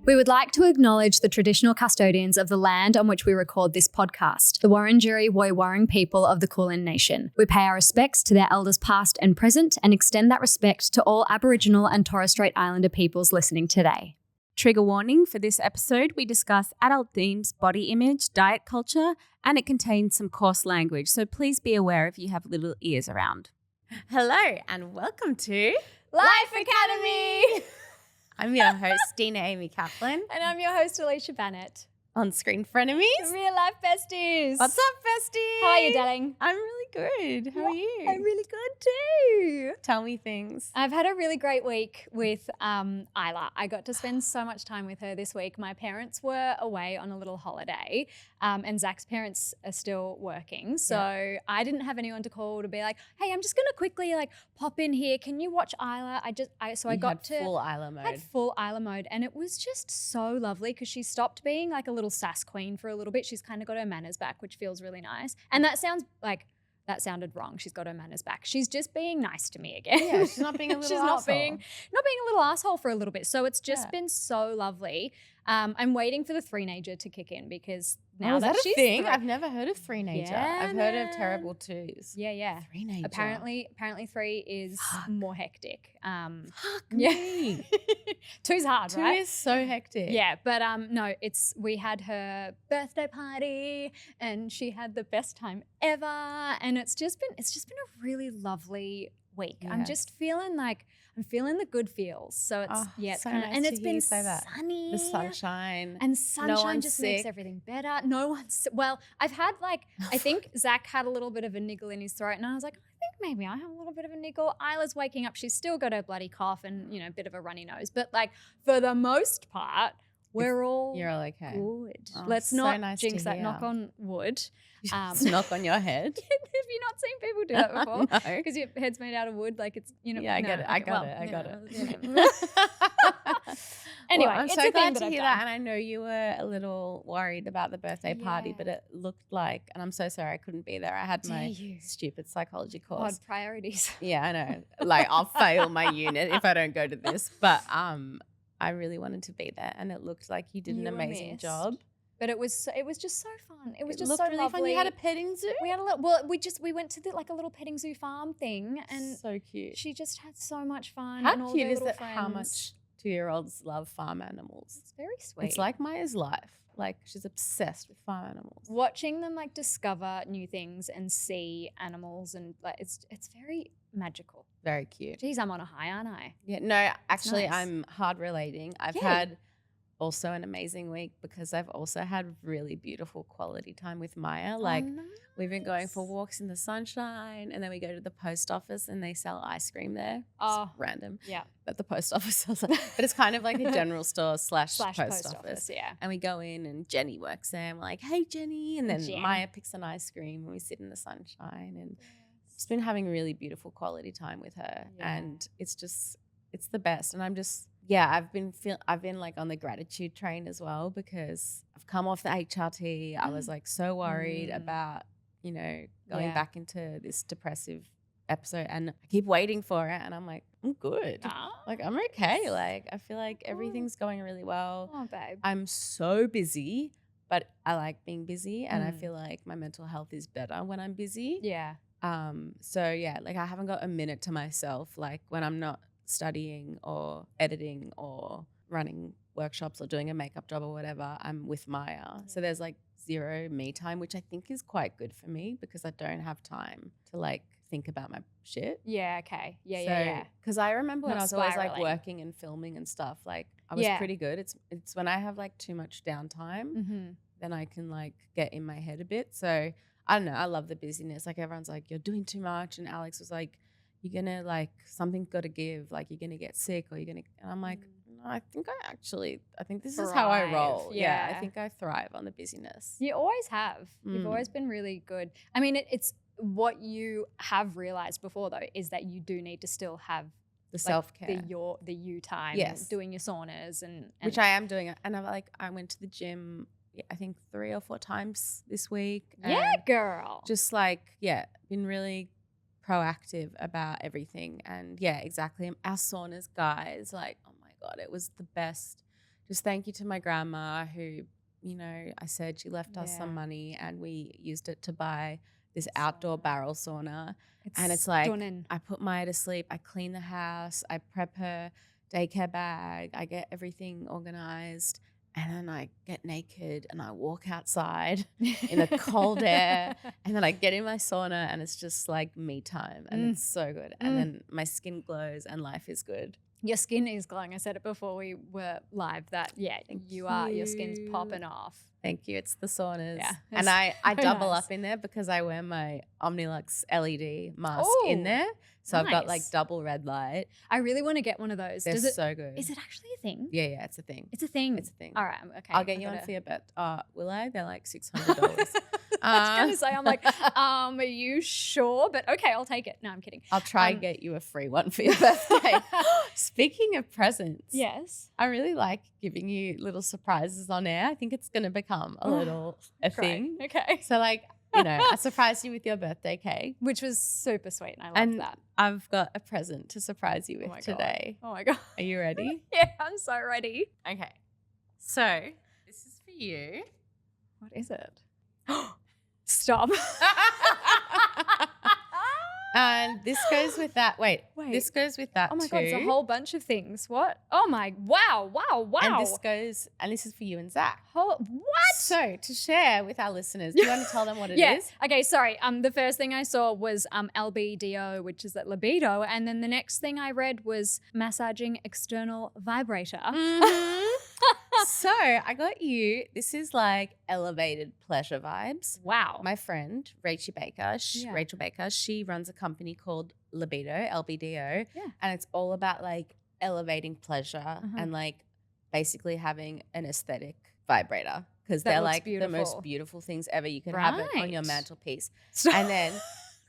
We would like to acknowledge the traditional custodians of the land on which we record this podcast, the Wurundjeri Woi-wurrung people of the Kulin Nation. We pay our respects to their elders past and present and extend that respect to all Aboriginal and Torres Strait Islander peoples listening today. Trigger warning for this episode, we discuss adult themes, body image, diet culture, and it contains some coarse language, so please be aware if you have little ears around. Hello and welcome to Life Academy! I'm your host, Dina Amy Kaplan. And I'm your host, Alicia Bennett. On screen frenemies. Real life besties. What's up, bestie? How are you, darling? I'm really good. How are you? I'm really good too. Tell me things. I've had a really great week with Isla. I got to spend so much time with her this week. My parents were away on a little holiday and Zach's parents are still working. So I didn't have anyone to call to be like, hey, I'm just going to quickly pop in here. Can you watch Isla? I got to full Isla mode. Had full Isla mode and it was just so lovely because she stopped being like a little sass queen for a little bit. She's kind of got her manners back, which feels really nice. And that sounded wrong. She's got her manners back. She's just being nice to me again. Yeah, she's not being a little asshole. Not being a little asshole for a little bit. So it's just been so lovely. I'm waiting for the three-nager to kick in because now is that a she's thing? I've never heard of three-nager. Yeah, I've heard of terrible twos. Yeah. Three-nager. Apparently three is more hectic. Fuck me. Two's hard, Two right? is so hectic. Yeah, but no, we had her birthday party and she had the best time ever, and it's just been a really lovely week. Yes. I'm just feeling I'm feeling the good feels. So it's so kind of, nice and to it's hear been you say that. sunny. The sunshine. And sunshine one's just sick. makes everything better. No one's well, I've had I think Zach had a little bit of a niggle in his throat and I was like, I think maybe I have a little bit of a niggle. Isla's waking up. She's still got her bloody cough and, a bit of a runny nose. But for the most part, you're all okay. Good. Oh, Let's so not nice jinx to that. hear. Knock on wood. Knock on your head. Have you not seen people do that before? No. Because your head's made out of wood, it's Yeah, I get it. I got it. Anyway, well, I'm it's so a glad thing to that hear I've that, done. and I know you were a little worried about the birthday party, Yeah. but it looked like, and I'm so sorry I couldn't be there. I had my stupid psychology course. God, priorities. Yeah, I know. I'll fail my unit if I don't go to this, but I really wanted to be there, and it looked like you did an You were amazing missed. job. But it was just so fun. It was just looked so really lovely. fun. You had a petting zoo. We had we went to a little petting zoo farm thing, and so cute. she just had so much fun. How and all cute their is little that? How friends. much 2-year-olds love farm animals? It's very sweet. It's like Maya's life. She's obsessed with farm animals. Watching them discover new things and see animals, and it's very magical. Very cute. Geez, I'm on a high, aren't I? Yeah, no, actually, nice. I'm hard relating. I've Yay. had also an amazing week because I've also had really beautiful quality time with Maya. We've been going for walks in the sunshine, and then we go to the post office and they sell ice cream there. Oh, random. yeah. But the post office sells it. But it's kind of like a general store slash post office. Yeah. And we go in and Jenny works there. And we're like, hey, Jenny. And then Jen. Maya picks an ice cream and we sit in the sunshine. And just been having really beautiful quality time with her. Yeah. And it's the best. And I'm just, I've been on the gratitude train as well because I've come off the HRT. I was so worried about, going back into this depressive episode, and I keep waiting for it, and I'm like, I'm good. I'm okay. I feel like everything's going really well. Oh, babe. I'm so busy, but I like being busy, and I feel like my mental health is better when I'm busy. Yeah. I haven't got a minute to myself, when I'm not studying or editing or running workshops or doing a makeup job or whatever, I'm with Maya. So there's zero me time, which I think is quite good for me because I don't have time to think about my shit. Yeah, okay. Yeah. Because I remember when Not I was always spiraling. working and filming and stuff, I was pretty good. It's when I have too much downtime, then I can get in my head a bit. So I don't know. I love the busyness. Everyone's you're doing too much. And Alex was you're going to something's got to give. You're going to get sick or you're going to, and I'm no, I think this is how I roll. Thrive, Yeah. yeah. I think I thrive on the busyness. You always have. You've always been really good. I mean, it's what you have realized before though is that you do need to still have The self-care. the you time. Yes. Doing your saunas and which I am doing. And I went to the gym, I think 3 or 4 times this week. Yeah, and girl. just been really proactive about everything. And yeah, exactly. Our saunas, guys, oh my God, it was the best. just thank you to my grandma who, you know, I said she left us some Yeah. money and we used it to buy this outdoor Sauna. barrel sauna. And it's like, stunning. I put Maya to sleep, I clean the house, I prep her daycare bag, I get everything organized, and then I get naked and I walk outside in the cold air, and then I get in my sauna and it's just like me time, and it's so good. And then my skin glows and life is good. Your skin is glowing. I said it before we were live that, your skin's you. popping off. Thank you. It's the saunas. Yeah, And it's I so double nice. up in there because I wear my Omnilux LED mask in Ooh, there. So I've got like nice. double red light. I really want to get one of those. They're Does it? so good. Is it actually a thing? Yeah, it's a thing. It's a thing. It's a thing. All right. Okay. I'll get I you on gotta- for your bet. Will I? They're like $600. I was going to say, I'm like, are you sure? But okay, I'll take it. No, I'm kidding. I'll try and get you a free one for your birthday. Speaking of presents, Yes. I really like giving you little surprises on air. I think it's going to become a Great. thing. Okay. So like, you know, I surprised you with your birthday cake. Which was super sweet. And I loved And that. I've got a present to surprise you Oh with my God. today. Oh my God. Are you ready? Yeah, I'm so ready. Okay. So this is for you. What is it? Stop. And this goes with that. Wait. Wait. This goes with that Oh my too. God, it's a whole bunch of things. What? Oh my, wow. And this is for you and Zach. What? So to share with our listeners, do you want to tell them what it is? Okay, sorry. The first thing I saw was LBDO, which is at libido. And then the next thing I read was massaging external vibrator. Mhm. So I got you. This is like elevated pleasure vibes. Wow. My friend Rachel Baker, she runs a company called Libido, LBDO, and it's all about like elevating pleasure and like basically having an aesthetic vibrator because That they're looks like the beautiful. most beautiful things ever. You can have it on your Right. mantelpiece, Stop. and then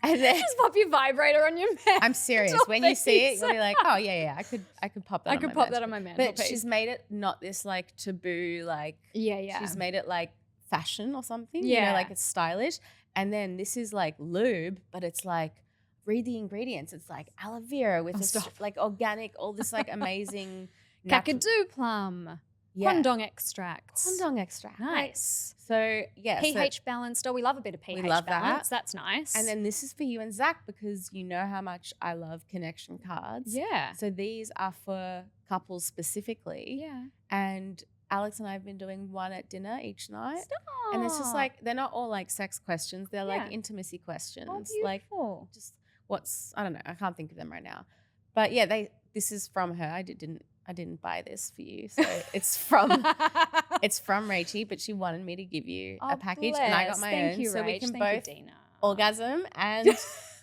Just pop your vibrator on your man. I'm serious. When you see it, you'll be like, oh yeah, I could pop that. I on could my pop that mantel. on my But mantelpiece. she's made it not this like taboo, like she's made it like fashion or something. You know, Yeah. like it's stylish. And then this is like lube, but it's like read the ingredients. It's like aloe vera with this, stop. like organic, all this like amazing natural- Kakadu plum. yeah. Kwandong extracts. Kwandong extract. Nice. So yeah, so- pH balanced. Oh, we love a bit of pH love that. balance. That's nice. and then this is for you and Zach because you know how much I love connection cards. yeah. So these are for couples specifically. Yeah. And Alex and I have been doing one at dinner each night. Stop. And it's just like, they're not all like sex questions. They're Yeah. like intimacy questions. Oh, like beautiful. just I don't know. I can't think of them right now. But yeah, this is from her. I didn't buy this for you. So it's from Rachie, but she wanted me to give you a package and I got my Thank own. You, so we Rach. can Thank you, both Dina. orgasm and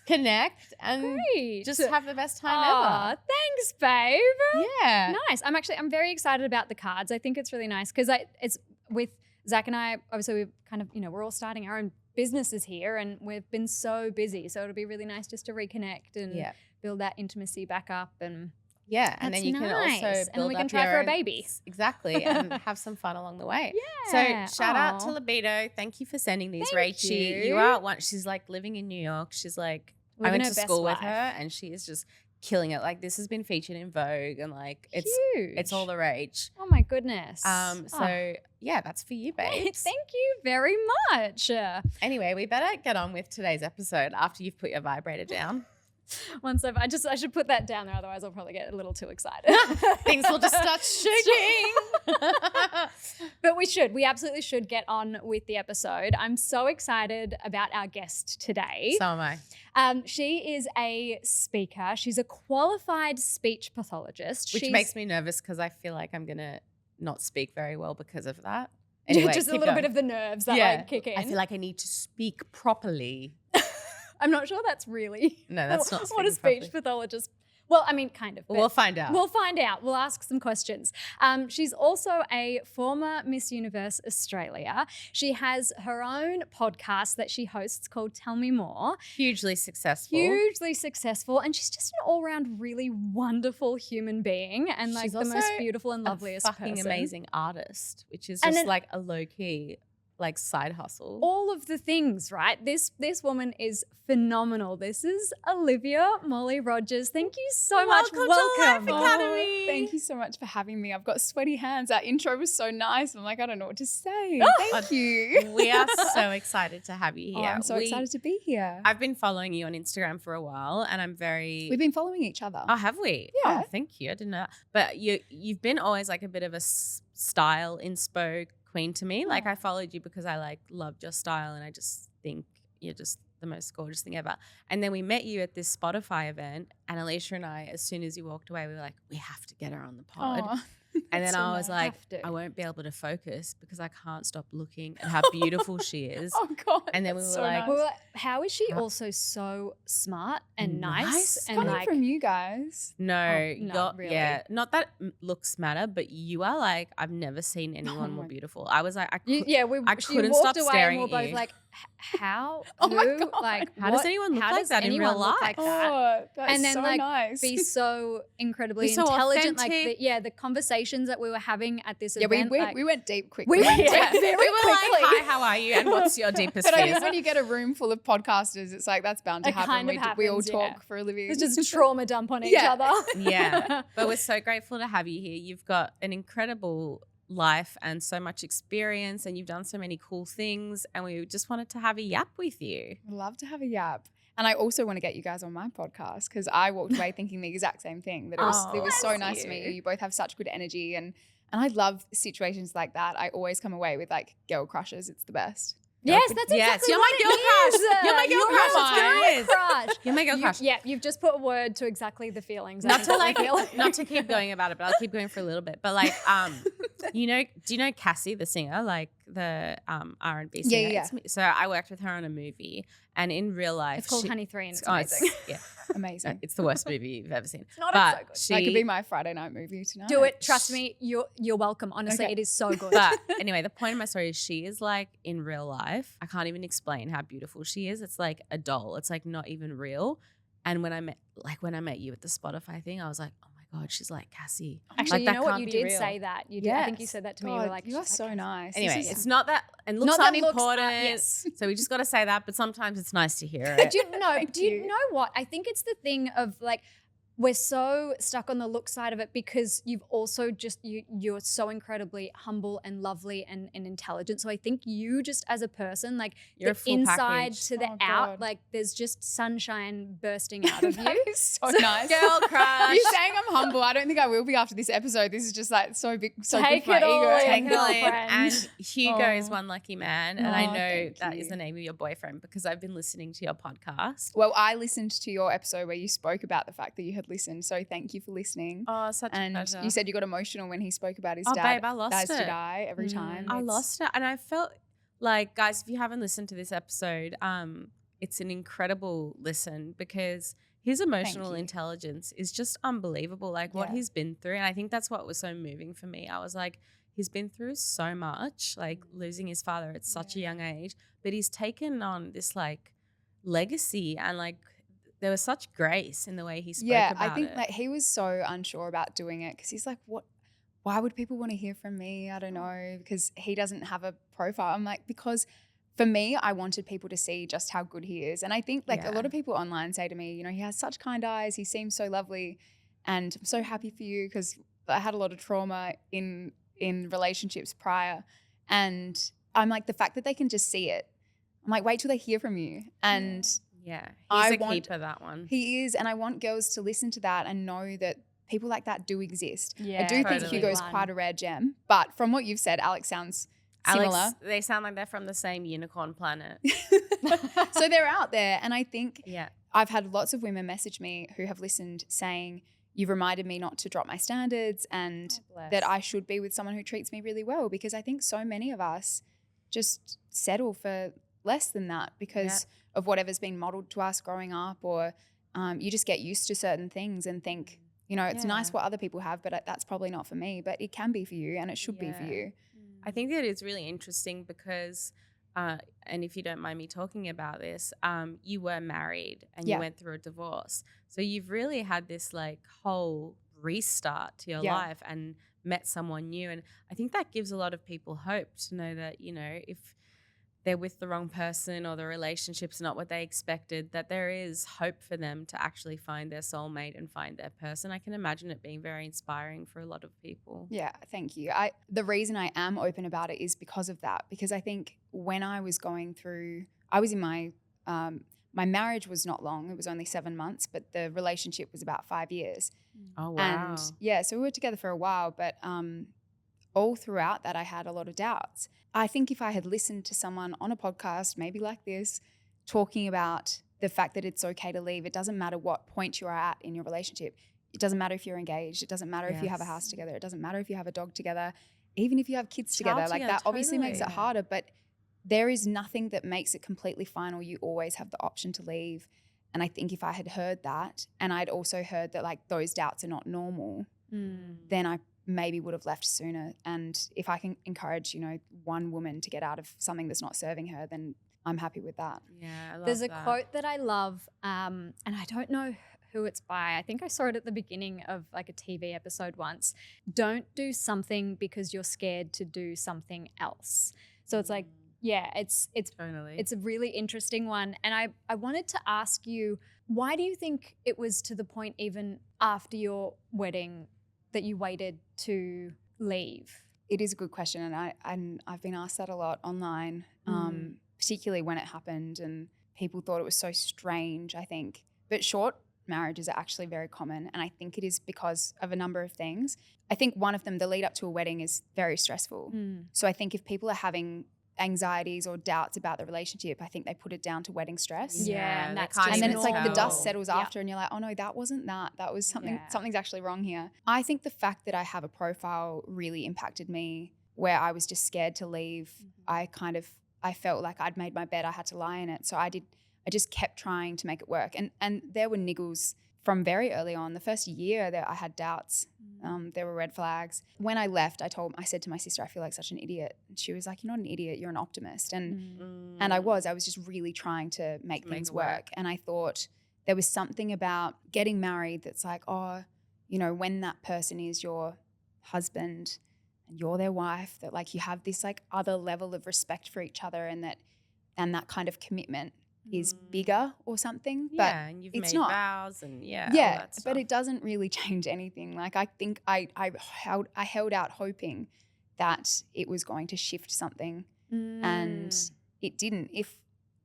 connect and Great. just have the best time Aw, thanks, babe. ever. Yeah. Nice. I'm very excited about the cards. I think it's really nice because it's with Zach and I. Obviously, we've kind of we're all starting our own businesses here, and we've been so busy. So it'll be really nice just to reconnect and build that intimacy back up. And yeah, and that's then you can nice. also And then build we can up try your for a own- baby. Exactly, and have some fun along the way. Yeah. So shout out to Aw. Libido. Thank you for sending these, Thank Rachie. you. You are one. She's like living in New York. She's like I Living went her to best school with life. her, and she is just killing it. Like this has been featured in Vogue, and like it's Huge. all the rage. Oh my goodness. So yeah, that's for you, babes. Thank you very much. Anyway, we better get on with today's episode after you've put your vibrator down. Once I should put that down there, otherwise I'll probably get a little too excited. Things will just start shaking. But we absolutely should get on with the episode. I'm so excited about our guest today. So am I. She is a speaker. She's a qualified speech pathologist. Which She's makes me nervous because I feel like I'm going to not speak very well because of that. Anyway, just a keep little going. bit of the nerves that kick in. I feel like I need to speak properly. I'm not sure that's really No, that's not what a speaking speech properly. pathologist. Well, I mean, kind of. but We'll find out. We'll find out. We'll ask some questions. She's also a former Miss Universe Australia. She has her own podcast that she hosts called Tell Me More. Hugely successful. Hugely successful. And she's just an all-round really wonderful human being and like She's the also most beautiful and loveliest a fucking person. amazing artist, which is And just then- like a low-key like side hustle. All of the things, right? This woman is phenomenal. This is Olivia Molly Rogers. Thank you so much. Welcome to Welcome. Life Academy. Thank you so much for having me. I've got sweaty hands. That intro was so nice. I'm like, I don't know what to say. Thank you. We are so excited to have you Oh, here. I'm so excited to be here. I've been following you on Instagram for a while, and I'm very. We've been following each other. Oh, have we? Yeah. Oh, thank you. I didn't know that. But you've been always like a bit of a style inspo queen to me. Like I followed you because I like loved your style, and I just think you're just the most gorgeous thing ever. And then we met you at this Spotify event, and Alicia and I, as soon as you walked away, we were like, we have to get her on the pod. Aw, And then so I was nice. like, Have to. I won't be able to focus because I can't stop looking at how beautiful she is. Oh God. And then we that's were so like, nice. We were like, how is she also so smart and nice, Nice. and Coming like from you guys. No, not you're, really. yeah, not that looks matter, but you are like, I've never seen anyone more my- beautiful. I was like, you, yeah, we I she couldn't walked stop away staring and we were at both you. like, how? Oh my who, God. Like, How does what- anyone look how like does that in anyone real look life? Like that? Oh, that's And then so like nice. be so incredibly Be so intelligent. Like authentic. the conversations that we were having at this yeah, we event. went, like, we went deep quickly. we went Yeah. deep very we were like, quickly. hi, how are you? And what's your deepest But I fears? guess when you get a room full of podcasters, it's like that's bound to It happen. kind of We all happens, talk yeah. for a living. It's just trauma dump on each Yeah. other. Yeah. But we're so grateful to have you here. You've got an incredible life and so much experience, and you've done so many cool things, and we just wanted to have a yap with you. I'd love to have a yap. And I also want to get you guys on my podcast because I walked away thinking the exact same thing. That it was so bless nice to meet you. you. You both have such good energy, and I love situations like that. I always come away with like girl crushes. It's the best. Yes, that's Yes, exactly you're what my girl it crush. is. You're my girl crush. That's what it is. Crush. You're my girl You- crush. Yeah, you've just put a word to exactly the feelings. I Not think to that like, we feel. not to keep going about it, but I'll keep going for a little bit. But like, do you know Cassie, the singer, like the R&B singer? Yeah, yeah. It's me. So I worked with her on a movie, and in real life, It's called she- Honey 3 and it's oh, amazing. yeah, Amazing. it's the worst movie you've ever seen. Not But so good. she, That could be my Friday night movie tonight. Do it. Trust me. You're welcome. Honestly, Okay. it is so good. But anyway, the point of my story is she is like in real life. I can't even explain how beautiful she is. It's like a doll. It's like not even real. And when I met you at the Spotify thing, I was like, oh my God, she's like Cassie. Actually, Like, you that know what? can't You be did real. say that. You did. I think you said that to me. You were God, like, you are she's so like, nice. Anyway, This is- it's not that, and looks Not aren't that looks- important. yes. So we just got to say that, but sometimes it's nice to hear But it. do you know? Thank Do you you. know what? I think it's the thing of like we're so stuck on the look side of it because you've also just you're so incredibly humble and lovely and intelligent. So I think you just as a person, like You're a the full inside package. to the Oh, out, God. like there's just sunshine bursting out of That you. is so nice. Girl crush. You saying I'm humble. I don't think I will be after this episode. This is just like so big, so Take good for it my all ego. in. Take it all in. Girlfriend. And Hugo is Oh. one lucky man. And I Oh, know thank that is you. the name of your boyfriend because I've been listening to your podcast. Well, I listened to your episode where you spoke about the fact that you had listened. So thank you for listening. Oh, such And a pleasure. you said you got emotional when he spoke about his Oh, dad. babe, I lost dads it. to die every Mm. time. I It's- lost it. And I felt like, guys, if you haven't listened to this episode, it's an incredible listen because his emotional you. intelligence is just unbelievable. Like what Yeah. he's been through. And I think that's what was so moving for me. I was like, he's been through so much, like losing his father at such a young age, but he's taken on this like legacy and like there was such grace in the way he spoke Yeah, about I think it. like he was so unsure about doing it because he's like, what? Why would people want to hear from me? I don't know, because he doesn't have a profile. I'm like, because for me, I wanted people to see just how good he is. And I think like a Yeah. lot of people online say to me, you know, he has such kind eyes. He seems so lovely. And I'm so happy for you because I had a lot of trauma in relationships prior. And I'm like, the fact that they can just see it, I'm like, wait till they hear from you. And yeah, he's I a want- keeper, that one. he is. And I want girls to listen to that and know that people like that do exist. Yeah, I do Totally. think Hugo's quite a rare gem. But from what you've said, Alex sounds similar. Alex, they sound like they're from the same unicorn planet. So they're out there. And I think Yeah. I've had lots of women message me who have listened saying, you've reminded me not to drop my standards and that I should be with someone who treats me really well, because I think so many of us just settle for less than that because of whatever's been modeled to us growing up, or you just get used to certain things and think, you know, it's nice Yeah. what other people have, but that's probably not for me. But it can be for you and it should be for Yeah. you. I think that it's really interesting because, and if you don't mind me talking about this, you were married and Yeah. you went through a divorce. So you've really had this like whole restart to your Yeah. life and met someone new. And I think that gives a lot of people hope to know that, you know, if they're with the wrong person or the relationship's not what they expected, that there is hope for them to actually find their soulmate and find their person. I can imagine it being very inspiring for a lot of people. Yeah, thank you. The reason I am open about it is because of that. Because I think when I was going through, I was in my marriage was not long. It was only 7 months, but the relationship was about 5 years. Oh, wow. And yeah, so we were together for a while, but all throughout that, I had a lot of doubts. I think if I had listened to someone on a podcast, maybe like this, talking about the fact that it's okay to leave, it doesn't matter what point you are at in your relationship. It doesn't matter if you're engaged. It doesn't matter if you have a house together. It doesn't matter if you have a dog together. Even if you have kids together, like that obviously makes it harder, but there is nothing that makes it completely final. You always have the option to leave. And I think if I had heard that, and I'd also heard that like those doubts are not normal, then I maybe would have left sooner. And if I can encourage, one woman to get out of something that's not serving her, then I'm happy with that. Yeah, I love There's a that. quote that I love, and I don't know who it's by. I think I saw it at the beginning of like a TV episode once. Don't do something because you're scared to do something else. So it's like, yeah, it's Totally. It's a really interesting one. And I wanted to ask you, why do you think it was to the point even after your wedding that you waited to leave? It is a good question, and I've been asked that a lot online, particularly when it happened, and people thought it was so strange, I think. But short marriages are actually very common, and I think it is because of a number of things. I think one of them, the lead up to a wedding, is very stressful. So I think if people are having anxieties or doubts about the relationship, I think they put it down to wedding stress. Yeah, and that's And then it's like the normal. dust settles after and you're like, oh no, that wasn't that. That was something, something's actually wrong here. I think the fact that I have a profile really impacted me, where I was just scared to leave. I felt like I'd made my bed, I had to lie in it. So I just kept trying to make it work. And there were niggles from very early on. The first year that I had doubts, there were red flags. When I left, I said to my sister, I feel like such an idiot. And she was like, you're not an idiot, you're an optimist. And I was just really trying to make things work. And I thought there was something about getting married that's like, when that person is your husband and you're their wife, that like you have this like other level of respect for each other, and that kind of commitment is bigger or something. But and you've it's made not. vows and all Yeah, that but stuff. it doesn't really change anything. Like I think I held out hoping that it was going to shift something, and it didn't. If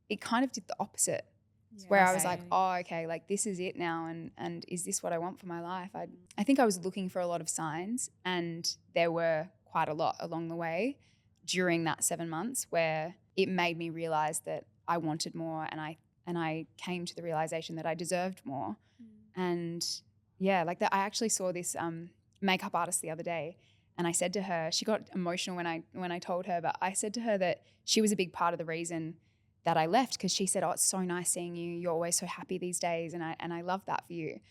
it kind of did the opposite, where I was like, oh, okay, like this is it now, and is this what I want for my life? I think I was looking for a lot of signs, and there were quite a lot along the way during that 7 months where it made me realize that I wanted more, and I came to the realization that I deserved more. And yeah, like that. I actually saw this makeup artist the other day, and I said to her, she got emotional when I told her, but I said to her that she was a big part of the reason that I left, because she said, oh, it's so nice seeing you. You're always so happy these days, and I love that for you.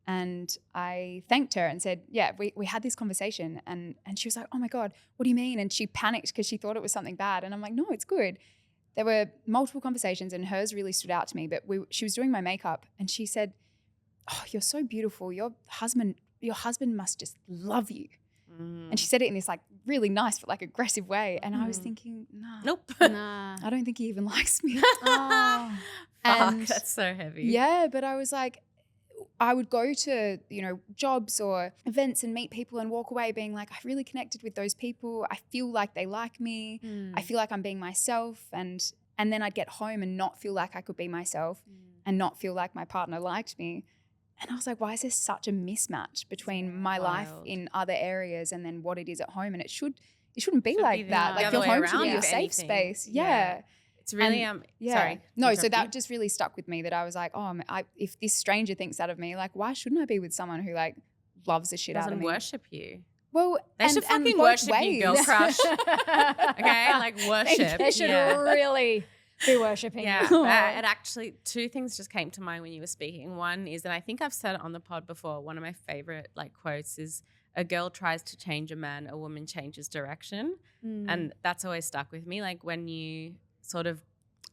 And I thanked her and said, yeah, we had this conversation, and she was like, oh my God, what do you mean? And she panicked because she thought it was something bad. And I'm like, no, it's good. There were multiple conversations, and hers really stood out to me. But she was doing my makeup, and she said, oh, you're so beautiful. Your husband must just love you. And she said it in this like really nice but like aggressive way. And I was thinking, nah. Nope. Nah. I don't think he even likes me. Oh. Fuck, that's so heavy. Yeah, but I was like, I would go to, jobs or events and meet people and walk away being like, I really connected with those people. I feel like they like me. I feel like I'm being myself. And then I'd get home and not feel like I could be myself and not feel like my partner liked me. And I was like, why is there such a mismatch between my life in other areas and then what it is at home? And it shouldn't be like that. Like your home should be a safe space. Yeah. It's really sorry. No, so that just really stuck with me, that I was like, if this stranger thinks that of me, like why shouldn't I be with someone who like loves the shit out of doesn't me? worship you. Well, They should fucking worship you, girl crush. Okay, like worship. They should really be worshipping. Yeah, you. but it actually, two things just came to mind when you were speaking. One is, and I think I've said it on the pod before, one of my favorite like quotes is, a girl tries to change a man, a woman changes direction. And that's always stuck with me. Like when you sort of,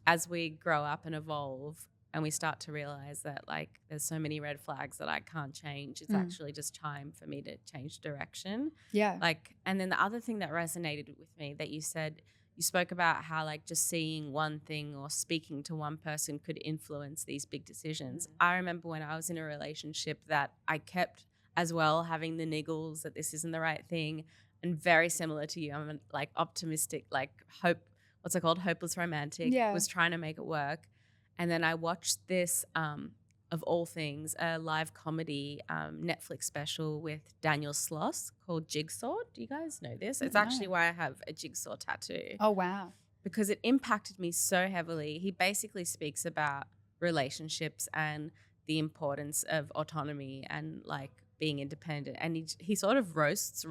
as we grow up and evolve and we start to realize that like there's so many red flags that I can't change, it's actually just time for me to change direction. Yeah. Like, and then the other thing that resonated with me that you said, you spoke about how like just seeing one thing or speaking to one person could influence these big decisions. I remember when I was in a relationship that I kept as well having the niggles that this isn't the right thing, and very similar to you, I'm like optimistic, like what's it called, hopeless romantic. Was trying to make it work, and then I watched this of all things, a live comedy Netflix special with Daniel Sloss called Jigsaw. Do you guys know this? It's actually why I have a jigsaw tattoo. Oh, wow. Because it impacted me so heavily. He basically speaks about relationships and the importance of autonomy and like being independent. And he sort of roasts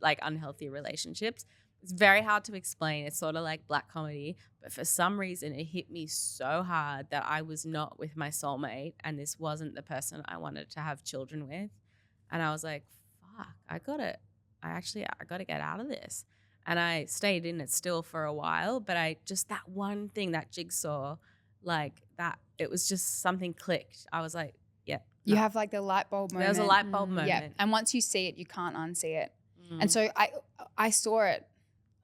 like unhealthy relationships. It's very hard to explain. It's sort of like black comedy, but for some reason it hit me so hard that I was not with my soulmate and this wasn't the person I wanted to have children with. And I was like, fuck, I gotta get out of this. And I stayed in it still for a while, but that one thing, that jigsaw, like that, it was just something clicked. I was like, yeah. You have like the light bulb moment. There was a light bulb moment. Yeah. And once you see it, you can't unsee it. And so I saw it.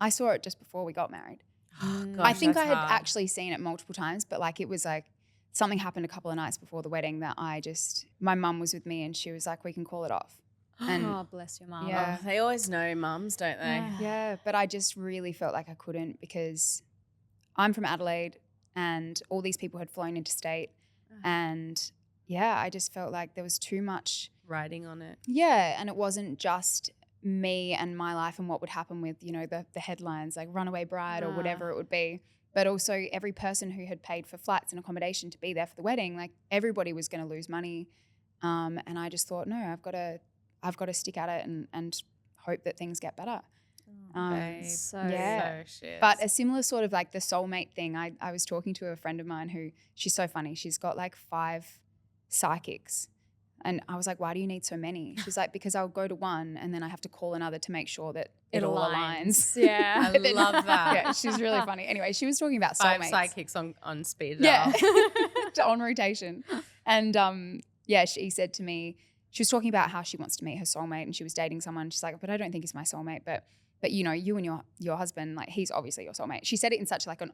I saw it just before we got married. Gosh, I think I had hard. actually seen it multiple times, but like it was like something happened a couple of nights before the wedding that my mum was with me and she was like, we can call it off. And Oh, bless your mum. Yeah. Oh, they always know mums, don't they? yeah, but I just really felt like I couldn't because I'm from Adelaide and all these people had flown interstate and yeah, I just felt like there was too much Riding on it. Yeah, and it wasn't just me and my life and what would happen with, you know, the headlines like runaway bride or whatever it would be, but also every person who had paid for flights and accommodation to be there for the wedding, like everybody was going to lose money. And I just thought, no, I've got to stick at it and hope that things get better. Babe, So yeah. so shit. But a similar sort of like the soulmate thing, I was talking to a friend of mine who, she's so funny. She's got like 5 psychics. And I was like, why do you need so many? She's like, because I'll go to one and then I have to call another to make sure that it all aligns. Yeah. I love that. Yeah, she's really funny. Anyway, she was talking about 5 soulmates. psychics on speed Yeah, dial. on rotation. And yeah, she said to me, she was talking about how she wants to meet her soulmate and she was dating someone. She's like, but I don't think he's my soulmate. But you know, you and your husband, like he's obviously your soulmate. She said it in such like an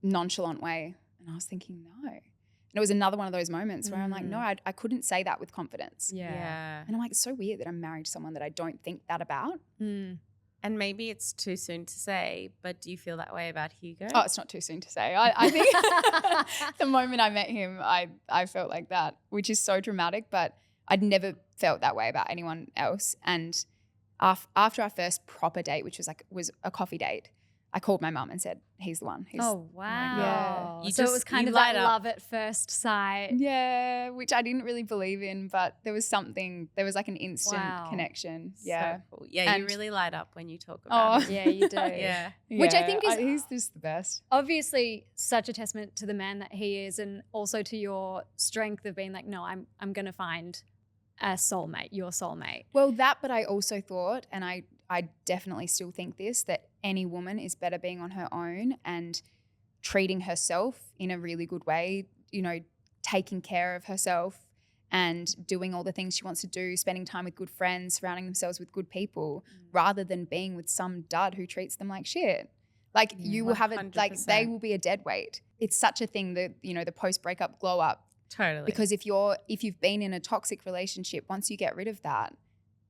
nonchalant way. And I was thinking, no. And it was another one of those moments where I'm like, no, I couldn't say that with confidence. Yeah. And I'm like, it's so weird that I'm married to someone that I don't think that about. Mm. And maybe it's too soon to say, but do you feel that way about Hugo? Oh, it's not too soon to say. I think the moment I met him, I felt like that, which is so dramatic, but I'd never felt that way about anyone else. And after our first proper date, which was a coffee date, I called my mum and said, he's the one. Oh, wow. Yeah. So it was kind you of that light up. love at first sight. Yeah, which I didn't really believe in, but there was like an instant Wow. connection. Yeah. So cool. Yeah, you And- really light up when you talk about it. Yeah, you do. Yeah. Which I think is he's just the best. obviously such a testament to the man that he is, and also to your strength of being like, no, I'm going to find a soulmate, your soulmate. Well, but I also thought, and I definitely still think this, that any woman is better being on her own and treating herself in a really good way, you know, taking care of herself and doing all the things she wants to do, spending time with good friends, surrounding themselves with good people, rather than being with some dud who treats them like shit. Like you will have it, like they 100%. will be a dead weight. It's such a thing that, you know, the post-breakup glow up. Totally. Because if you've been in a toxic relationship, once you get rid of that,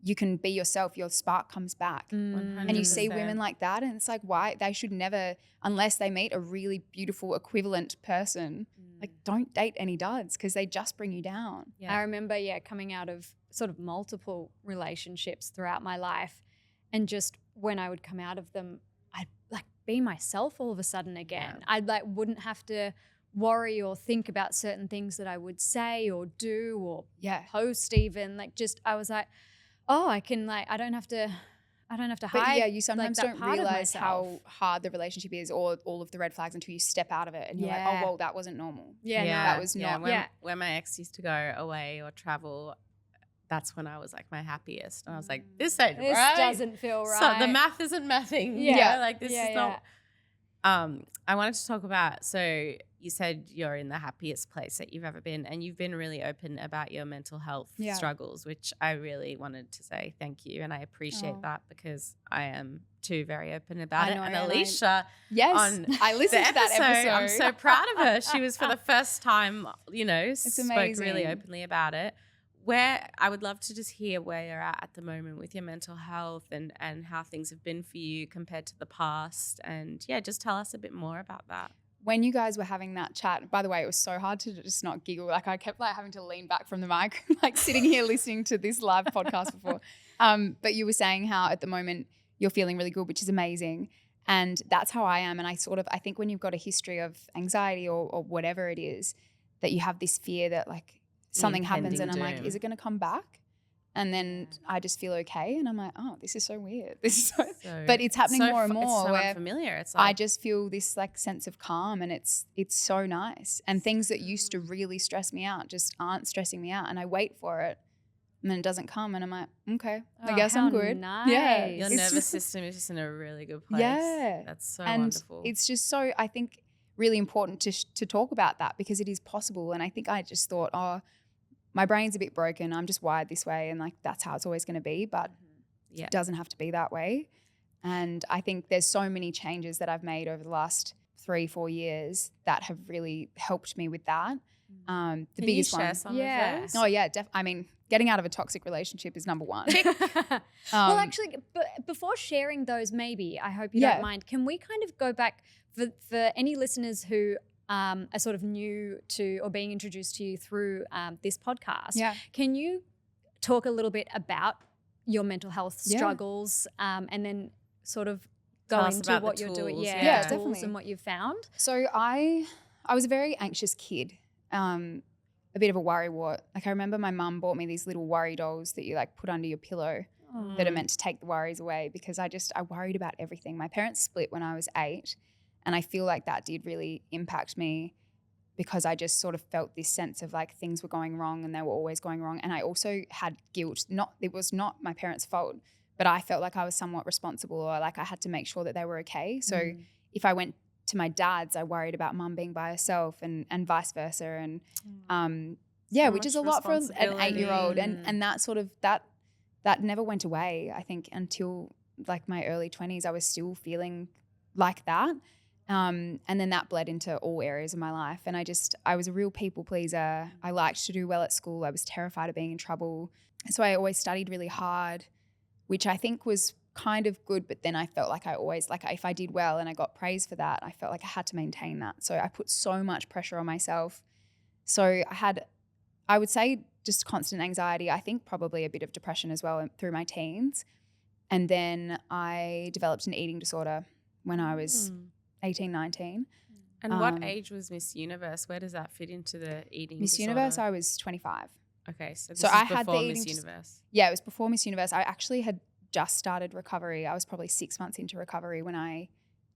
you can be yourself, your spark comes back. And you see 100%. women like that and it's like, why? They should never, unless they meet a really beautiful equivalent person, like don't date any duds because they just bring you down. Yeah. I remember, coming out of sort of multiple relationships throughout my life, and just when I would come out of them, I'd like be myself all of a sudden again. I wouldn't have to worry or think about certain things that I would say or do or post even. Like just I was like, oh, I can I don't have to But hide. yeah, you sometimes that don't part of realize how myself. hard the relationship is or all of the red flags until you step out of it and you're like, oh, well, that wasn't normal. Yeah, no, that was not. When my ex used to go away or travel, that's when I was like my happiest. And I was like, this ain't This right. doesn't feel right. So the math isn't mathing. Yeah. You know, like this Yeah, is not. I wanted to talk about, so you said you're in the happiest place that you've ever been, and you've been really open about your mental health struggles, which I really wanted to say thank you. And I appreciate that because I am too very open about it. And Alicia, I listened to that episode. I'm so proud of her. She was for the first time, spoke really openly about it. Where I would love to just hear where you're at the moment with your mental health and how things have been for you compared to the past. And just tell us a bit more about that. When you guys were having that chat, by the way, it was so hard to just not giggle. Like I kept having to lean back from the mic, like sitting here listening to this live podcast before. But you were saying how at the moment you're feeling really good, which is amazing. And that's how I am. And I think when you've got a history of anxiety or whatever it is, that you have this fear that like, something happens and I'm like, is it going to come back? And then I just feel okay. And I'm like, oh, this is so weird. This is but it's happening more and more. It's so where unfamiliar. It's like, I just feel this like sense of calm and it's so nice. And things that used to really stress me out just aren't stressing me out. And I wait for it and then it doesn't come. And I'm like, okay, I guess I'm good. Nice. Yeah. Your nervous system is just in a really good place. Yeah. That's so and wonderful. It's just so, I think, really important to talk about that because it is possible. And I think I just thought, oh, my brain's a bit broken. I'm just wired this way and like that's how it's always going to be, but it doesn't have to be that way. And I think there's so many changes that I've made over the last 3-4 years that have really helped me with that. The Can biggest you share one. some of those? Oh yeah, I mean, getting out of a toxic relationship is number one. Well, actually, before sharing those, maybe, I hope you don't mind, can we kind of go back for any listeners who are sort of new to or being introduced to you through this podcast. Yeah. Can you talk a little bit about your mental health struggles and then sort of go into what you're doing? Yeah, tools definitely. And what you've found. So I was a very anxious kid, a bit of a worrywart. Like I remember my mum bought me these little worry dolls that you like put under your pillow that are meant to take the worries away because I worried about everything. My parents split when I was 8. And I feel like that did really impact me because I just sort of felt this sense of like things were going wrong and they were always going wrong. And I also had guilt. It was not my parents' fault, but I felt like I was somewhat responsible or like I had to make sure that they were okay. So if I went to my dad's, I worried about mum being by herself and vice versa. And which is a lot for an 8-year-old. And that sort of that never went away, I think, until like my early 20s. I was still feeling like that. And then that bled into all areas of my life. And I was a real people pleaser. I liked to do well at school. I was terrified of being in trouble. So I always studied really hard, which I think was kind of good. But then I felt like I always, like if I did well and I got praise for that, I felt like I had to maintain that. So I put so much pressure on myself. So I would say just constant anxiety. I think probably a bit of depression as well through my teens. And then I developed an eating disorder when I was 18, 19. And what age was Miss Universe? Where does that fit into the eating Miss disorder? Universe, I was 25. Okay, so this So is I before had the Miss eating Universe. Yeah, it was before Miss Universe. I actually had just started recovery. I was probably 6 months into recovery when I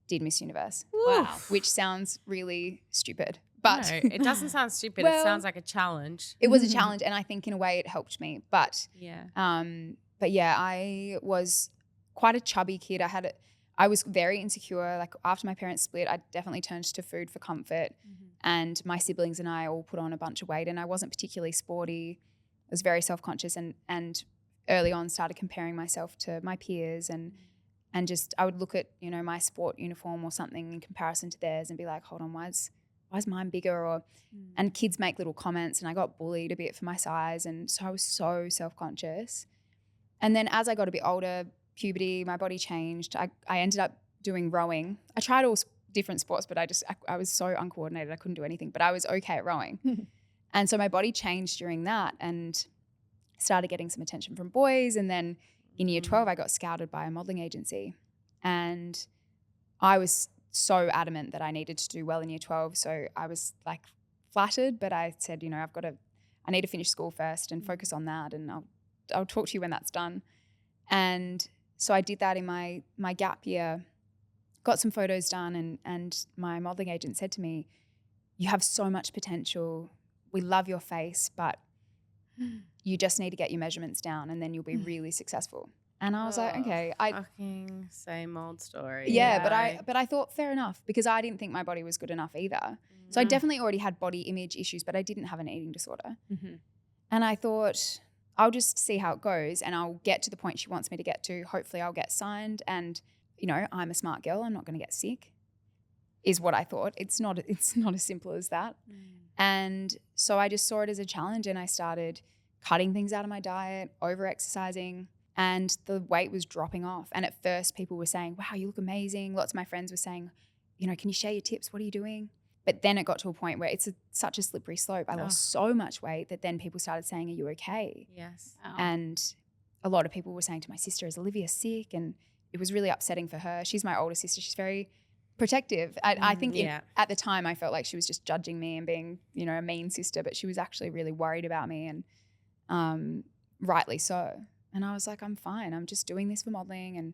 did Miss Universe. Wow. Which sounds really stupid. But no, it doesn't sound stupid. Well, it sounds like a challenge. It was a challenge, and I think in a way it helped me. But I was quite a chubby kid. I was very insecure. Like after my parents split, I definitely turned to food for comfort. And my siblings and I all put on a bunch of weight, and I wasn't particularly sporty. I was very self-conscious and early on started comparing myself to my peers and just I would look at, my sport uniform or something in comparison to theirs and be like, hold on, why is mine bigger? And kids make little comments, and I got bullied a bit for my size, and so I was so self-conscious. And then as I got a bit older, puberty, my body changed. I ended up doing rowing. I tried all different sports, but I was so uncoordinated, I couldn't do anything, but I was okay at rowing. And so my body changed during that and started getting some attention from boys. And then in year 12, I got scouted by a modelling agency. And I was so adamant that I needed to do well in year 12. So I was like flattered, but I said, I need to finish school first and focus on that. And I'll talk to you when that's done. And so I did that in my gap year, got some photos done, and my modelling agent said to me, you have so much potential. We love your face, but you just need to get your measurements down and then you'll be really successful. And I was like, okay, I fucking same old story. but I thought fair enough, because I didn't think my body was good enough either. So I definitely already had body image issues, but I didn't have an eating disorder. Mm-hmm. And I thought, I'll just see how it goes, and I'll get to the point she wants me to get to. Hopefully I'll get signed, and you know, I'm a smart girl, I'm not going to get sick, is what I thought. It's not as simple as that. And so I just saw it as a challenge, and I started cutting things out of my diet, over exercising, and the weight was dropping off. And at first people were saying, wow, you look amazing. Lots of my friends were saying, you know, can you share your tips? What are you doing? But then it got to a point where it's such a slippery slope. I lost so much weight that then people started saying, are you okay? Yes. Oh. And a lot of people were saying to my sister, is Olivia sick? And it was really upsetting for her. She's my older sister. She's very protective. I think at the time I felt like she was just judging me and being, you know, a mean sister, but she was actually really worried about me, and rightly so. And I was like, I'm fine. I'm just doing this for modeling. And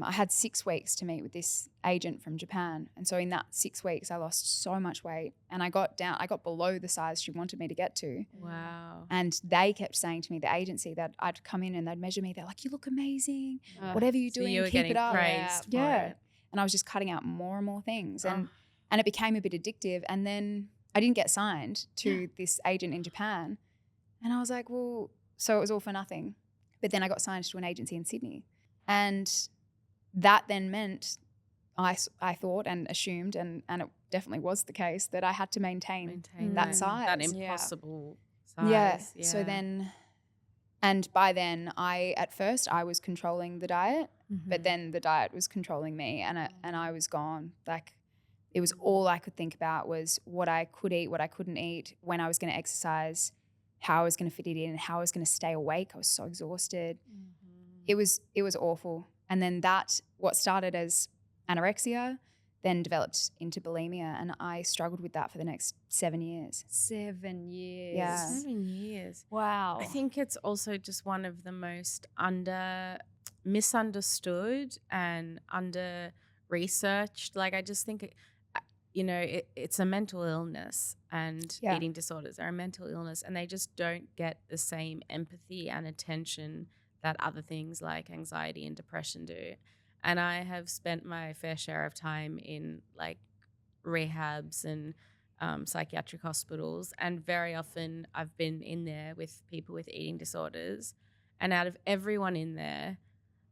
I had 6 weeks to meet with this agent from Japan. And so in that 6 weeks, I lost so much weight, and I got below the size she wanted me to get to. Wow. And they kept saying to me, the agency, that I'd come in and they'd measure me. They're like, you look amazing. Whatever you're doing, you were keep it up. praised for it. And I was just cutting out more and more things. And it became a bit addictive. And then I didn't get signed to this agent in Japan. And I was like, well, so it was all for nothing. But then I got signed to an agency in Sydney. And that then meant I thought and assumed, and it definitely was the case, that I had to maintain that size. That impossible size. Yeah. So then, and by then at first I was controlling the diet, but then the diet was controlling me, and I was gone. Like, it was all I could think about was what I could eat, what I couldn't eat, when I was going to exercise, how I was going to fit it in, and how I was going to stay awake. I was so exhausted. It was awful. And then what started as anorexia then developed into bulimia, and I struggled with that for the next 7 years. 7 years. Yeah. 7 years. Wow. I think it's also just one of the most misunderstood and under researched. Like, I just think it's a mental illness, and eating disorders are a mental illness, and they just don't get the same empathy and attention that other things like anxiety and depression do. And I have spent my fair share of time in like rehabs and psychiatric hospitals, and very often I've been in there with people with eating disorders, and out of everyone in there,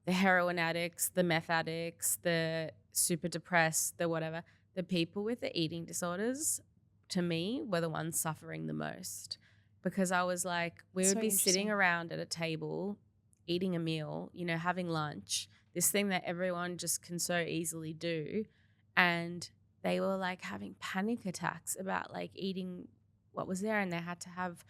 the heroin addicts, the meth addicts, the super depressed, the whatever, the people with the eating disorders, to me, were the ones suffering the most. Because I was like, we would be sitting around at a table, eating a meal, having lunch, this thing that everyone just can so easily do. And they were like having panic attacks about like eating what was there, and they had to have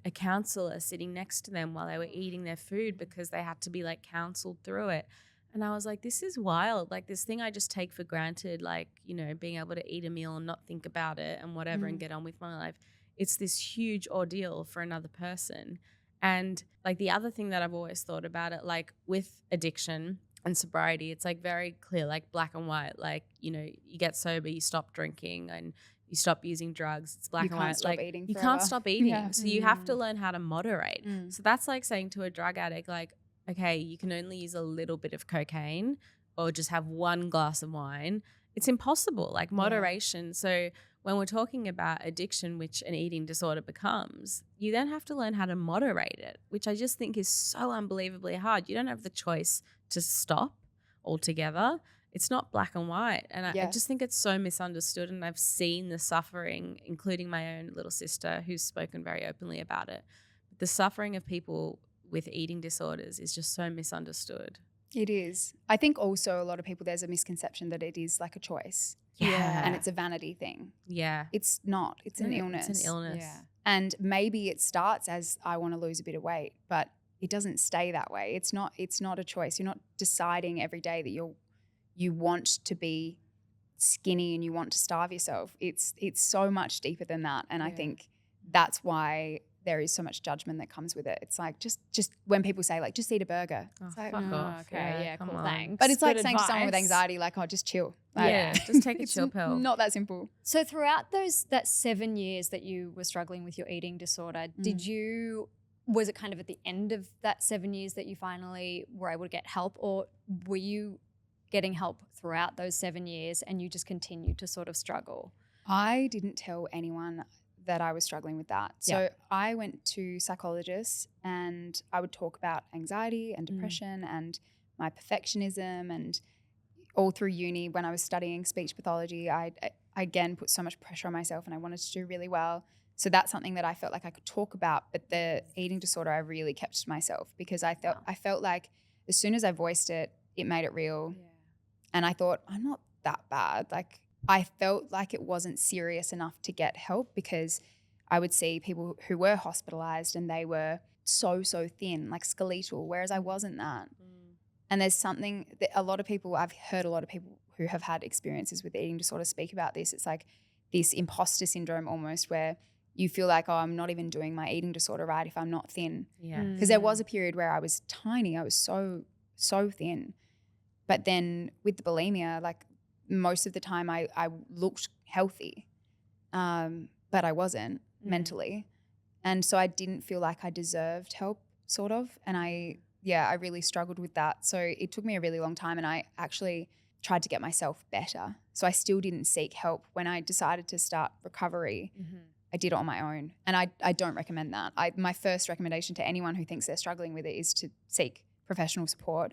a counselor sitting next to them while they were eating their food because they had to be like counseled through it. And I was like, this is wild. Like, this thing I just take for granted, like, being able to eat a meal and not think about it and whatever and get on with my life. It's this huge ordeal for another person. And like, the other thing that I've always thought about it, like with addiction and sobriety, it's like very clear, like black and white. Like, you get sober, you stop drinking and you stop using drugs. It's black and white. Stop eating you forever. Can't stop eating. Yeah. So you have to learn how to moderate. So that's like saying to a drug addict, like, okay, you can only use a little bit of cocaine or just have one glass of wine. It's impossible, like moderation. So when we're talking about addiction, which an eating disorder becomes, you then have to learn how to moderate it, which I just think is so unbelievably hard. You don't have the choice to stop altogether. It's not black and white. And I just think it's so misunderstood. And I've seen the suffering, including my own little sister who's spoken very openly about it. The suffering of people with eating disorders is just so misunderstood. It is. I think also a lot of people, there's a misconception that it is like a choice. Yeah. And it's a vanity thing. Yeah. It's not. It's an illness. It's an illness. Yeah. And maybe it starts as I want to lose a bit of weight, but it doesn't stay that way. It's not a choice. You're not deciding every day that you want to be skinny and you want to starve yourself. It's so much deeper than that. And I think that's why there is so much judgment that comes with it. It's like just when people say like, just eat a burger. It's like, fuck off. Okay, yeah, cool, on. thanks. but it's like Good saying to someone with advice. anxiety, like, oh, just chill. Like, Just take a it's chill pill. Not that simple. So throughout that 7 years that you were struggling with your eating disorder, did you was it kind of at the end of that 7 years that you finally were able to get help, or were you getting help throughout those 7 years and you just continued to sort of struggle? I didn't tell anyone that I was struggling with that. So I went to psychologists and I would talk about anxiety and depression and my perfectionism, and all through uni when I was studying speech pathology, I again put so much pressure on myself and I wanted to do really well. So that's something that I felt like I could talk about, but the eating disorder I really kept to myself because I felt like as soon as I voiced it, it made it real. Yeah. And I thought, I'm not that bad. Like I felt like it wasn't serious enough to get help because I would see people who were hospitalized and they were so thin, like skeletal, whereas I wasn't that. And there's something that I've heard a lot of people who have had experiences with eating disorder speak about this. It's like this imposter syndrome almost where you feel like, oh, I'm not even doing my eating disorder right if I'm not thin. Yeah. Because there was a period where I was tiny. I was so thin. But then with the bulimia, like most of the time I looked healthy, but I wasn't mentally. And so I didn't feel like I deserved help sort of. And I really struggled with that. So it took me a really long time and I actually tried to get myself better. So I still didn't seek help. When I decided to start recovery, I did it on my own. And I don't recommend that. My first recommendation to anyone who thinks they're struggling with it is to seek professional support.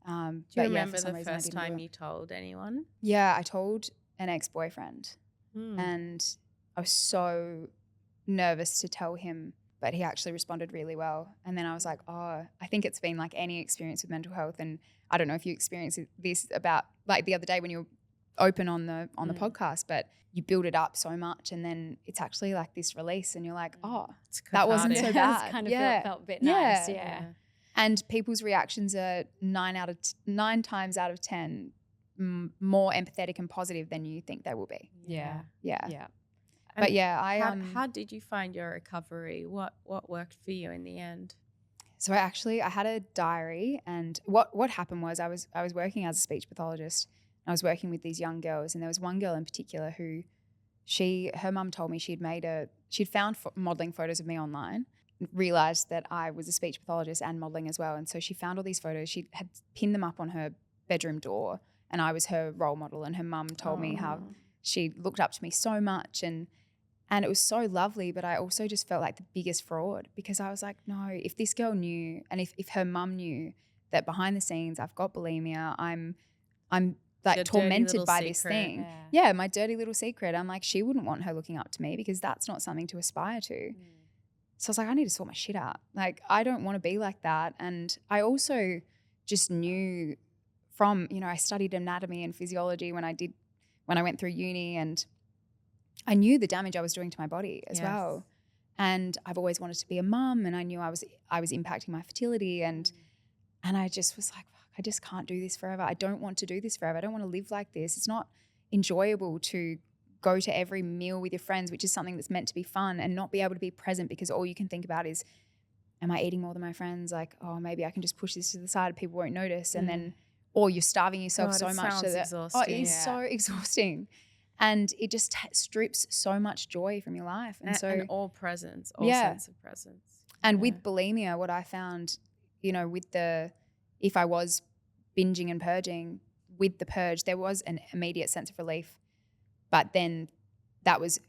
Do you remember the first time you told anyone? Yeah, I told an ex-boyfriend and I was so nervous to tell him, but he actually responded really well. And then I was like, oh, I think it's been like any experience with mental health. And I don't know if you experienced this about like the other day when you were open on the podcast, but you build it up so much and then it's actually like this release and you're like, oh, that wasn't so bad. It kind of felt a bit nice. Yeah. And people's reactions are 9 times out of 10 more empathetic and positive than you think they will be. Yeah. But yeah, how did you find your recovery? What worked for you in the end? So I had a diary, and what happened was I was working as a speech pathologist. And I was working with these young girls, and there was one girl in particular who her mum told me she'd found modeling photos of me online, realized that I was a speech pathologist and modeling as well. And so she found all these photos. She had pinned them up on her bedroom door and I was her role model. And her mum told me how she looked up to me so much and it was so lovely. But I also just felt like the biggest fraud because I was like, no, if this girl knew and if her mum knew that behind the scenes I've got bulimia, I'm like your tormented by secret. this thing. Yeah, my dirty little secret. I'm like, she wouldn't want her looking up to me because that's not something to aspire to. So I was like, I need to sort my shit out. Like, I don't want to be like that. And I also just knew from, I studied anatomy and physiology when I went through uni, and I knew the damage I was doing to my body as well. And I've always wanted to be a mum, and I knew I was impacting my fertility, and I just was like, fuck, I just can't do this forever. I don't want to do this forever. I don't want to live like this. It's not enjoyable to go to every meal with your friends, which is something that's meant to be fun, and not be able to be present because all you can think about is, am I eating more than my friends? Like, oh, maybe I can just push this to the side, people won't notice. And then, or you're starving yourself so much that it is so exhausting. And it just strips so much joy from your life. And all presence, all sense of presence. And with bulimia, what I found, if I was binging and purging, with the purge, there was an immediate sense of relief. But then that was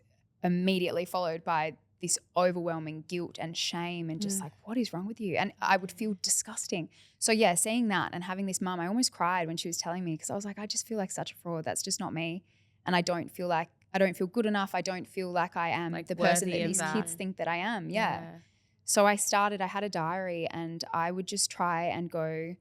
immediately followed by this overwhelming guilt and shame and just like, what is wrong with you? And I would feel disgusting. So yeah, seeing that and having this mum, I almost cried when she was telling me because I was like, I just feel like such a fraud. That's just not me. And I don't feel good enough. I don't feel like I am like the person that these kids think that I am. Yeah. So I had a diary and I would just try and go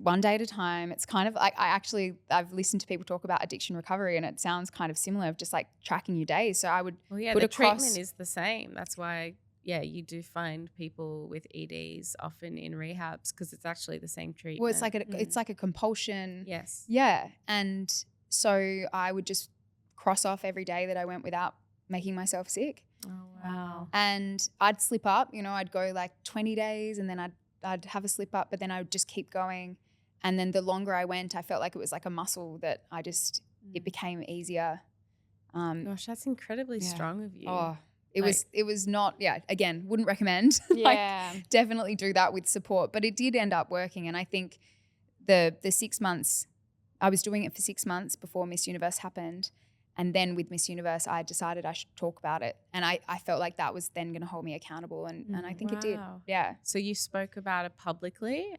one day at a time. It's kind of like I've listened to people talk about addiction recovery and it sounds kind of similar of just like tracking your days. So I would the treatment is the same. That's why you do find people with EDs often in rehabs because it's actually the same treatment. Well, it's like a compulsion. Yes. Yeah. And so I would just cross off every day that I went without making myself sick. Oh wow. And I'd slip up, I'd go like 20 days and then I'd have a slip up, but then I would just keep going. And then the longer I went, I felt like it was like a muscle that it became easier. Gosh, that's incredibly strong of you. Oh, It was not, again, wouldn't recommend. Yeah. Like, definitely do that with support. But it did end up working. And I think the 6 months, I was doing it for 6 months before Miss Universe happened. And then with Miss Universe, I decided I should talk about it. And I felt like that was then going to hold me accountable. And I think it did. Wow. Yeah. So you spoke about it publicly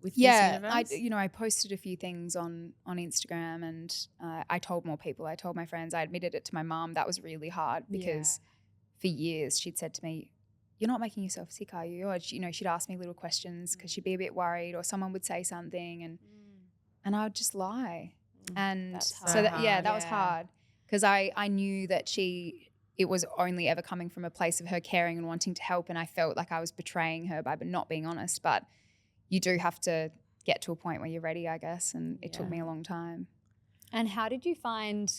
with Miss Universe? I posted a few things on Instagram, and I told more people. I told my friends. I admitted it to my mom. That was really hard because for years she'd said to me, "You're not making yourself sick, are you?" Or she'd ask me little questions because she'd be a bit worried, or someone would say something, and I would just lie. And so that was hard because I knew that it was only ever coming from a place of her caring and wanting to help, and I felt like I was betraying her by not being honest. But you do have to get to a point where you're ready, I guess, and it took me a long time. And how did you find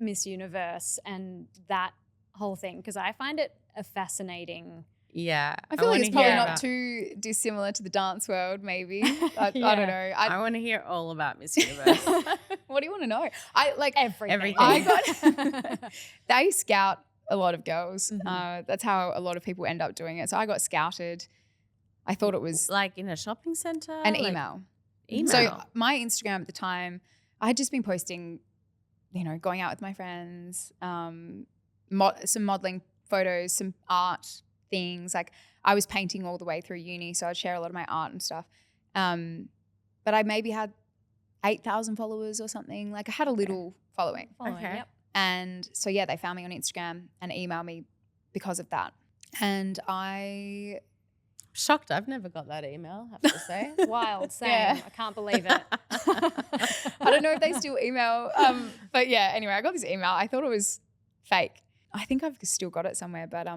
Miss Universe and that whole thing? Because I find it a fascinating. Yeah. I feel like it's probably not too dissimilar to the dance world, maybe. I don't know. I want to hear all about Miss Universe. What do you want to know? I like everything. They scout a lot of girls. That's how a lot of people end up doing it. So I got scouted. I thought it was like in a shopping center? An email. So my Instagram at the time, I had just been posting, going out with my friends, some modeling photos, some art things. Like I was painting all the way through uni, so I'd share a lot of my art and stuff. But I maybe had 8,000 followers or something. Like I had a little following. Okay. Yep. And so, they found me on Instagram and emailed me because of that. And shocked. I've never got that email, I have to say. Wild, same. I can't believe it. I don't know if they still email. But anyway, I got this email. I thought it was fake. I think I've still got it somewhere. But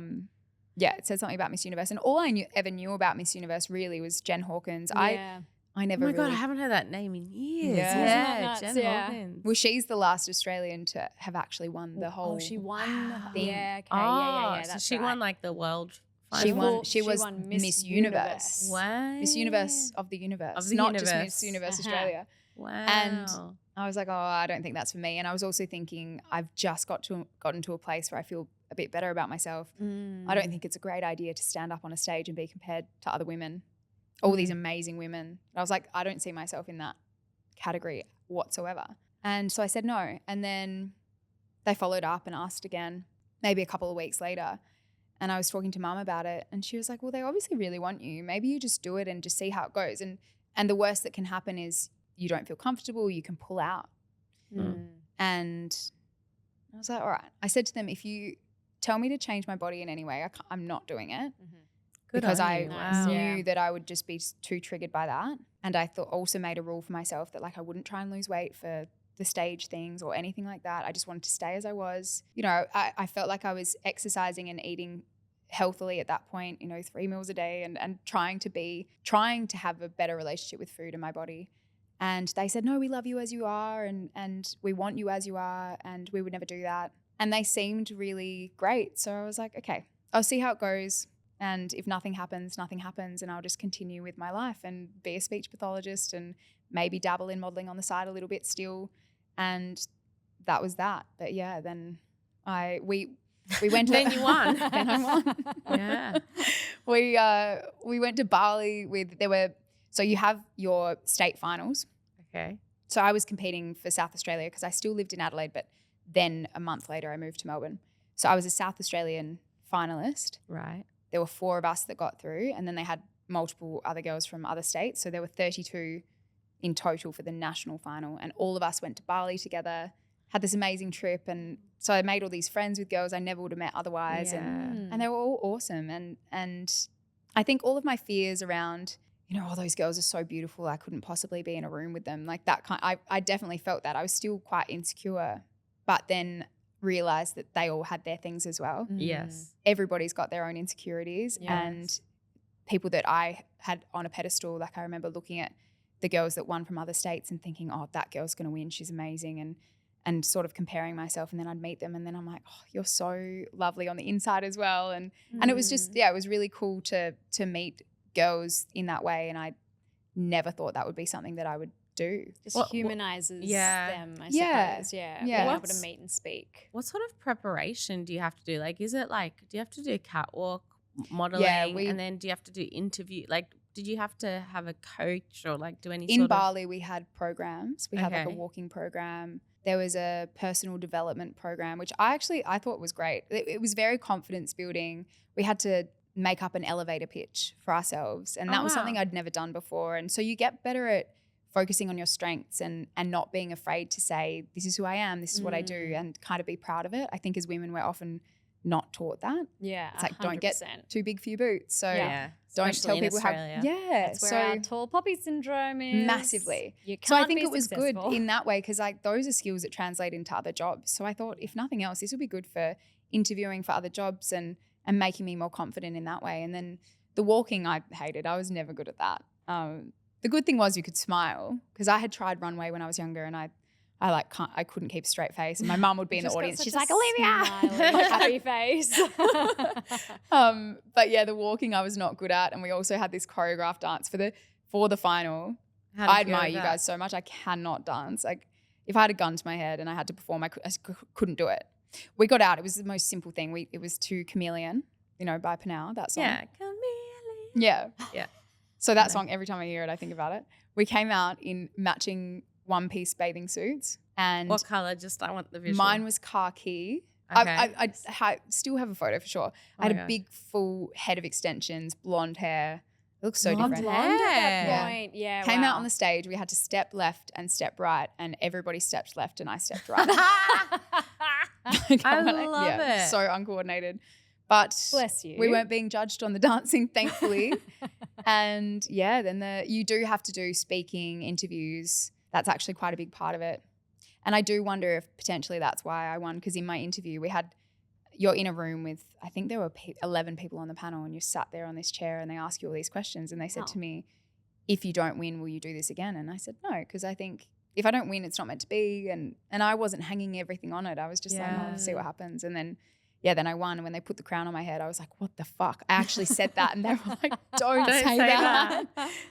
it said something about Miss Universe. And all I ever knew about Miss Universe really was Jen Hawkins. I never God, I haven't heard that name in years. Yeah. Jen Hawkins. Well, she's the last Australian to have actually won the whole she won thing. Yeah, okay. Yeah. So she won like the world She won Miss Universe. Wow. Miss Universe of the universe. Not just Miss Universe Australia. Wow. And I was like, I don't think that's for me. And I was also thinking I've just gotten to a place where I feel a bit better about myself. I don't think it's a great idea to stand up on a stage and be compared to other women, all these amazing women. And I was like, I don't see myself in that category whatsoever. And so I said no. And then they followed up and asked again, maybe a couple of weeks later. And I was talking to mum about it, and she was like, well, they obviously really want you. Maybe you just do it and just see how it goes. And the worst that can happen is you don't feel comfortable, you can pull out. And I was like, all right. I said to them, if you tell me to change my body in any way, I'm not doing it. Because I knew that I would just be too triggered by that. And I also made a rule for myself that like I wouldn't try and lose weight for the stage things or anything like that. I just wanted to stay as I was. I felt like I was exercising and eating healthily at that point, 3 meals a day and trying to have a better relationship with food and my body. And they said, no, we love you as you are and we want you as you are, and we would never do that. And they seemed really great. So I was like, okay, I'll see how it goes. And if nothing happens, nothing happens. And I'll just continue with my life and be a speech pathologist and maybe dabble in modeling on the side a little bit still. And that was that. But then we went to then you won. Then I won. Yeah. We went to Bali so you have your state finals. Okay. So I was competing for South Australia because I still lived in Adelaide, but then a month later I moved to Melbourne. So I was a South Australian finalist. Right. There were 4 of us that got through, and then they had multiple other girls from other states. So there were 32 in total for the national final, and all of us went to Bali together, had this amazing trip. And so I made all these friends with girls I never would have met otherwise. And they were all awesome. And I think all of my fears around, those girls are so beautiful, I couldn't possibly be in a room with them. Like that I definitely felt that. I was still quite insecure, but then realized that they all had their things as well. Yes. Everybody's got their own insecurities. And people that I had on a pedestal, like I remember looking at the girls that won from other states and thinking, oh, that girl's going to win, she's amazing, and sort of comparing myself. And then I'd meet them and then I'm like, oh, you're so lovely on the inside as well. And it was just, it was really cool to meet girls in that way. And I never thought that would be something that I would do. Just humanizes them, I Yeah. suppose. Yeah. Yeah. Being able to meet and speak. What sort of preparation do you have to do? Like, is it like, do you have to do catwalk modeling, and then do you have to do interview? Like, did you have to have a coach or like do any In sort Bali, we had programs. We had like a Okay. walking program. There was a personal development program, which I thought was great. It was very confidence building. We had to make up an elevator pitch for ourselves. And that was something wow. I'd never done before. And so you get better at focusing on your strengths and not being afraid to say, this is who I am, this is what I do, and kind of be proud of it. I think as women, we're often not taught that. Yeah. It's like, don't get 100%. too big for your boots. So Yeah. don't Especially tell in people Australia. how. Yeah. That's where our tall poppy syndrome is. Massively. You can't So I think be it was successful. good in that way because like those are skills that translate into other jobs. So I thought if nothing else, this would be good for interviewing for other jobs and making me more confident in that way. And then the walking I hated. I was never good at that. The good thing was you could smile because I had tried runway when I was younger and I couldn't keep a straight face. And my mum would be in the Just got audience. such She's a like, Olivia. smiley, happy face. But yeah, the walking I was not good at. And we also had this choreographed dance for the final. How did I you go admire with you that? guys so much. I cannot dance. Like if I had a gun to my head and I had to perform, I couldn't do it. We got out. It was the most simple thing. It was to Chameleon, by Panau, that song. Yeah. Chameleon. Yeah. Yeah. So that song, every time I hear it, I think about it. We came out in matching one-piece bathing suits. And What color? Just I want the visual. mine was khaki. Okay. I still have a photo for sure. I my had a gosh. big full head of extensions, blonde hair. It looks so Blonde different. Blonde at that Yeah. point. Yeah. Came out wow. on the stage. We had to step left and step right, and everybody stepped left and I stepped right. I love it. So uncoordinated. But Bless you. we weren't being judged on the dancing, thankfully. And yeah, then you do have to do speaking, interviews. That's actually quite a big part of it. And I do wonder if potentially that's why I won, because in my interview you're in a room with, I think there were 11 people on the panel, and you sat there on this chair and they ask you all these questions, and they said to me, if you don't win, will you do this again? And I said, no, because I think if I don't win, it's not meant to be. And I wasn't hanging everything on it. I was just like, I'll see what happens. And then, then I won. And when they put the crown on my head, I was like, what the fuck? I actually said that. And they were like, don't say that.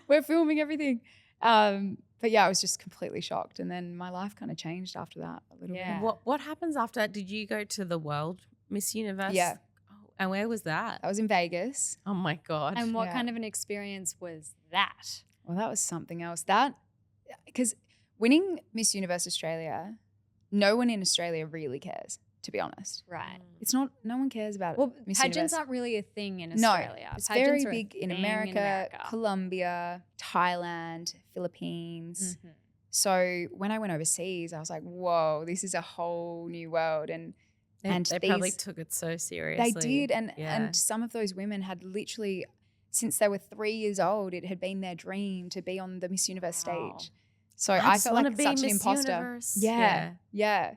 We're filming everything. But yeah, I was just completely shocked. And then my life kind of changed after that a little Yeah. bit. What happens after that? Did you go to the World Miss Universe? Yeah. Oh, and where was that? I was in Vegas. Oh my God. And what Yeah. kind of an experience was that? Well, that was something else. Because winning Miss Universe Australia, no one in Australia really cares, to be honest. Right. It's not, no one cares about Well, Miss pageants Universe. aren't really a thing in No, Australia. it's Pageants very are a big in thing America, Colombia, Thailand, Philippines. Mhm. So when I went overseas, I was like, whoa, this is a whole new world. And they probably these- took it so seriously. they did. And Yeah. some of those women had literally, since they were 3 years old, it had been their dream to be on the Miss Universe Wow. stage. So I just felt wanna like be such an Miss imposter. Universe. Yeah.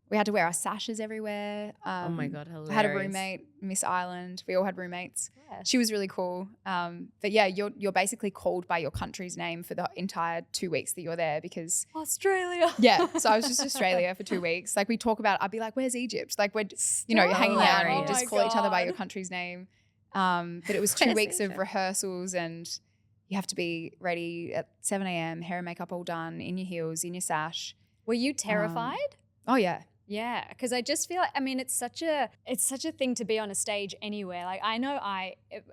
We had to wear our sashes everywhere. Oh my God, hilarious. I had a roommate, Miss Ireland. We all had roommates. Yeah. She was really cool. But yeah, you're basically called by your country's name for the entire 2 weeks that you're there because Australia. yeah. So I was just Australia for 2 weeks. Like we talk about, I'd be like, "Where's Egypt?" Like we're hanging out and you Oh just my call each other by God. your country's name. But it was 2 Where's weeks of Egypt? rehearsals and you have to be ready at 7 a.m. Hair and makeup all done, in your heels, in your sash. Were you terrified? Oh yeah. Yeah, because I just feel like, I mean, it's such a thing to be on a stage anywhere. Like I know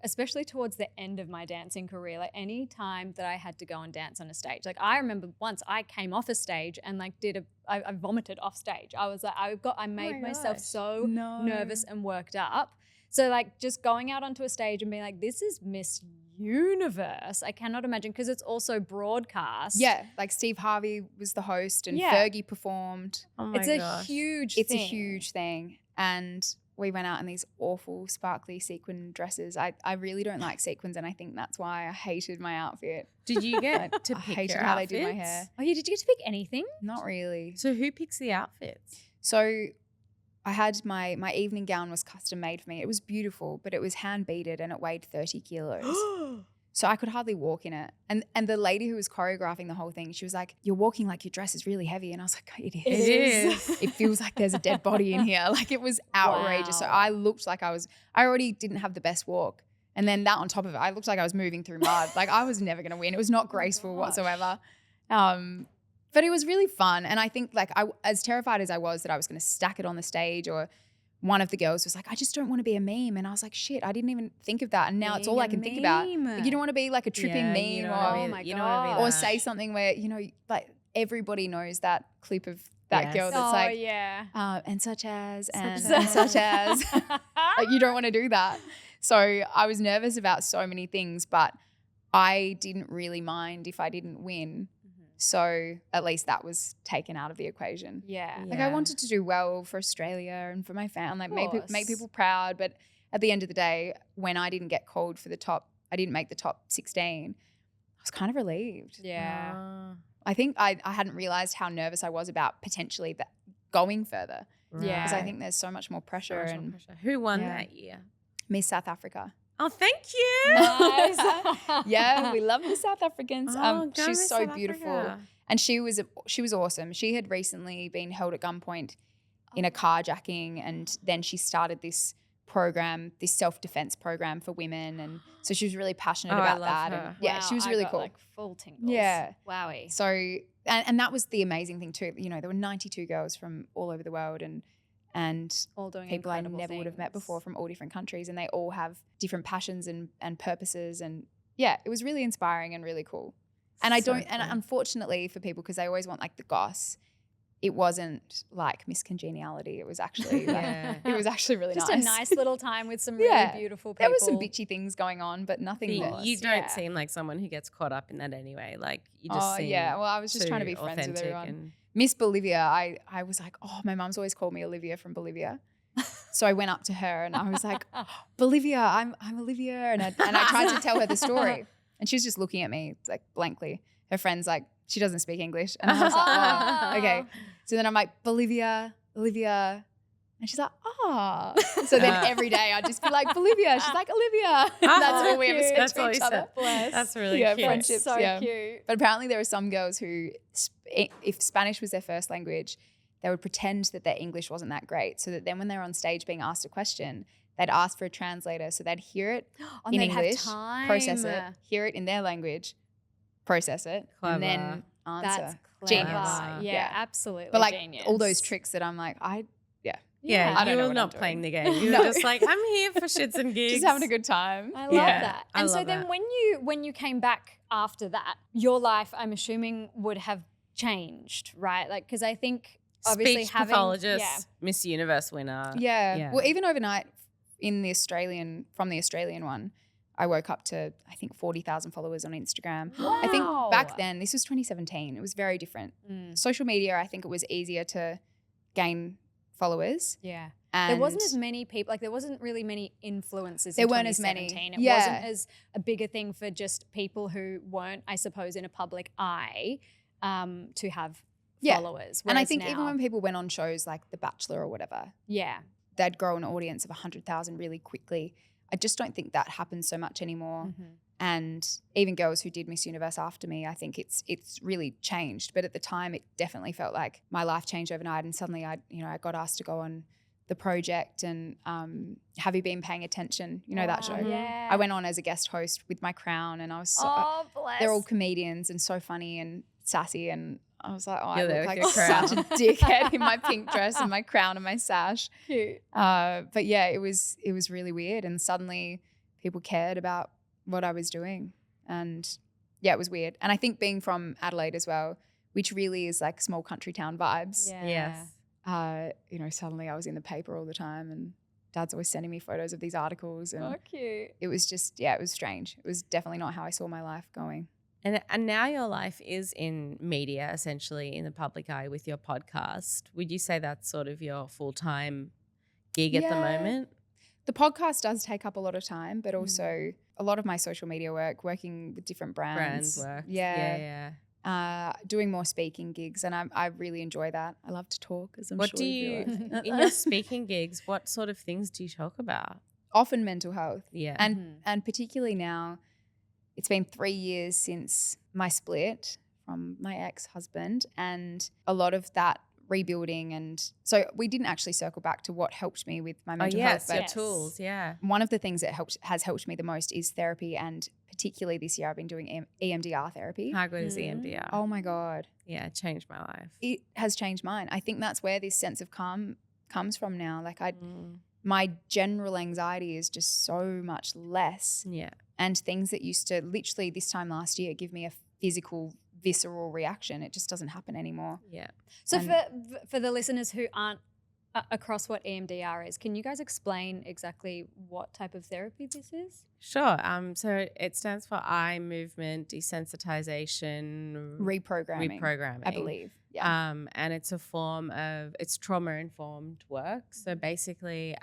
especially towards the end of my dancing career, like any time that I had to go and dance on a stage, like I remember once I came off a stage and like I vomited off stage. I was like, I made myself gosh. so No. nervous and worked up. So like just going out onto a stage and being like, this is Miss Universe. I cannot imagine, because it's also broadcast. Yeah, like Steve Harvey was the host and Yeah. Fergie performed. Oh my It's a gosh. huge It's thing. a huge thing. And we went out in these awful sparkly sequin dresses. I really don't like sequins, and I think that's why I hated my outfit. Did you get to I pick hated your how outfits? they did my hair. Oh yeah, did you get to pick anything? Not really. So who picks the outfits? So I had my evening gown was custom made for me. It was beautiful, but it was hand beaded and it weighed 30 kilos. So I could hardly walk in it. And the lady who was choreographing the whole thing, she was like, "You're walking like your dress is really heavy." And I was like, "It is. It is. It feels like there's a dead body in here." Like it was outrageous. So Wow. I looked like I already didn't have the best walk. And then that on top of it, I looked like I was moving through mud. Like I was never going to win. It was not graceful gosh. whatsoever. But it was really fun. And I think like as terrified as I was that I was going to stack it on the stage, or one of the girls was like, I just don't want to be a meme. And I was like, shit, I didn't even think of that. And now it's all I can think about. Like, you don't want to be like a tripping meme or say something where, like everybody knows that clip of that girl that's like, and such as, and such as. Like you don't want to do that. So I was nervous about so many things, but I didn't really mind if I didn't win. So at least that was taken out of the equation. Yeah. Like I wanted to do well for Australia and for my family, like make people proud. But at the end of the day, when I didn't get called for I didn't make the top 16, I was kind of relieved. Yeah. I think I hadn't realized how nervous I was about potentially going further. Yeah. Because I think there's so much more pressure. Who won that year? Miss South Africa. Oh, thank you. Nice. Yeah, we love the South Africans. She was so beautiful. And she was awesome. She had recently been held at gunpoint in a carjacking, and then she started this program, this self-defense program for women, and so she was really passionate about that. Her. And she was really cool. Like full tingles. Yeah. Wowie. So and that was the amazing thing too. There were 92 girls from all over the world and all doing people I incredible never would have met things. before from all different countries, and they all have different passions and purposes, and it was really inspiring and really cool. And unfortunately for people, because they always want like the goss, it wasn't like Miss Congeniality. It was actually it was actually really just nice. a nice little time with some really beautiful people. There was some bitchy things going on, but nothing. You don't seem like someone who gets caught up in that anyway. Like you just seem well, I was just trying to be friends with everyone. Miss Bolivia, I was like, my mum's always called me Olivia from Bolivia. So I went up to her and I was like, Bolivia, I'm Olivia. And I tried to tell her the story. And she was just looking at me like blankly. Her friend's like, she doesn't speak English. And I was like, oh, okay. So then I'm like, Bolivia, Olivia. And she's like, oh. So then every day I'd just be like, Bolivia. She's like, Olivia. That's all we ever said to each other. Bless. That's really cute. Friendships, so cute. But apparently there are some girls who, if Spanish was their first language, they would pretend that their English wasn't that great, so that then when they're on stage being asked a question, they'd ask for a translator. So they'd hear it in English, process it, hear it in their language, process it, and then answer. That's clever. Genius. Yeah, absolutely. But like genius. all those tricks that I'm like, Yeah, I don't know you were what not I'm playing doing. the game. You were just like, I'm here for shits and gigs. just having a good time. I love that. And so then when you came back after that, your life, I'm assuming, would have changed, right? Like, because I think obviously Speech pathologist, Miss Universe winner. Yeah. Well, even overnight from the Australian one, I woke up to, I think, 40,000 followers on Instagram. Wow. I think back then, this was 2017, it was very different. Social media, I think it was easier to gain followers. Yeah. And there wasn't as many people, like there wasn't really many influencers there in weren't as 2017. many. It wasn't as a bigger thing for just people who weren't, I suppose, in a public eye to have followers. And I think now, even when people went on shows like The Bachelor or whatever, they'd grow an audience of 100,000 really quickly. I just don't think that happens so much anymore. And even girls who did Miss Universe after me, I think it's really changed. But at the time, it definitely felt like my life changed overnight. And suddenly, I got asked to go on The Project and Have You Been Paying Attention? You know that show? Yeah. I went on as a guest host with my crown, and I was bless. they're all comedians and so funny and sassy, and I was like, I You're look like your crown. such a dickhead in my pink dress and my crown and my sash. Cute. But yeah, it was really weird, and suddenly people cared about what I was doing, and yeah, it was weird. And I think being from Adelaide as well, which really is like small country town vibes. Yeah. Yes. Suddenly I was in the paper all the time, and Dad's always sending me photos of these articles, and cute. it was just it was strange. It was definitely not how I saw my life going. And now your life is in media, essentially in the public eye with your podcast. Would you say that's sort of your full-time gig at the moment? The podcast does take up a lot of time, but also a lot of my social media work, working with different brands. Work. Yeah. Doing more speaking gigs, and I really enjoy that. I love to talk, as I'm What sure do you realize. in your speaking gigs, what sort of things do you talk about? Often mental health. Yeah. And particularly now, it's been 3 years since my split from my ex-husband, and a lot of that rebuilding. And so we didn't actually circle back to what helped me with my mental health. Your But tools, yeah. one of the things that has helped me the most is therapy, and particularly this year I've been doing EMDR therapy. How good is EMDR? Oh my God. Yeah, it changed my life. It has changed mine. I think that's where this sense of calm comes from now. Like my general anxiety is just so much less. Yeah. And things that used to literally this time last year give me a physical, visceral reaction, it just doesn't happen anymore. Yeah. So for the listeners who aren't across what EMDR is, can you guys explain exactly what type of therapy this is? Sure. So it stands for eye movement desensitization Reprogramming, I believe. Yeah. And it's a form of, it's trauma-informed work. So basically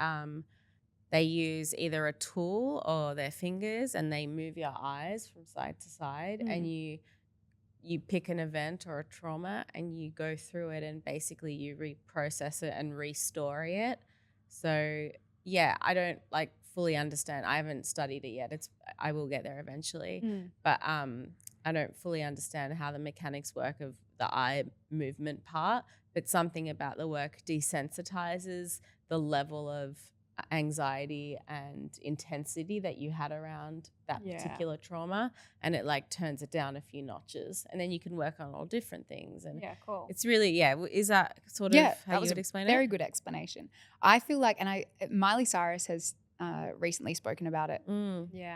they use either a tool or their fingers, and they move your eyes from side to side, and you pick an event or a trauma and you go through it, and basically you reprocess it and restore it. So yeah, I don't like fully understand. I haven't studied it yet. I will get there eventually. But I don't fully understand how the mechanics work of the eye movement part, but something about the work desensitizes the level of anxiety and intensity that you had around that particular trauma, and it like turns it down a few notches, and then you can work on all different things. And cool. it's really is that sort of how you would explain it? Very good explanation. I feel like, and Miley Cyrus has recently spoken about it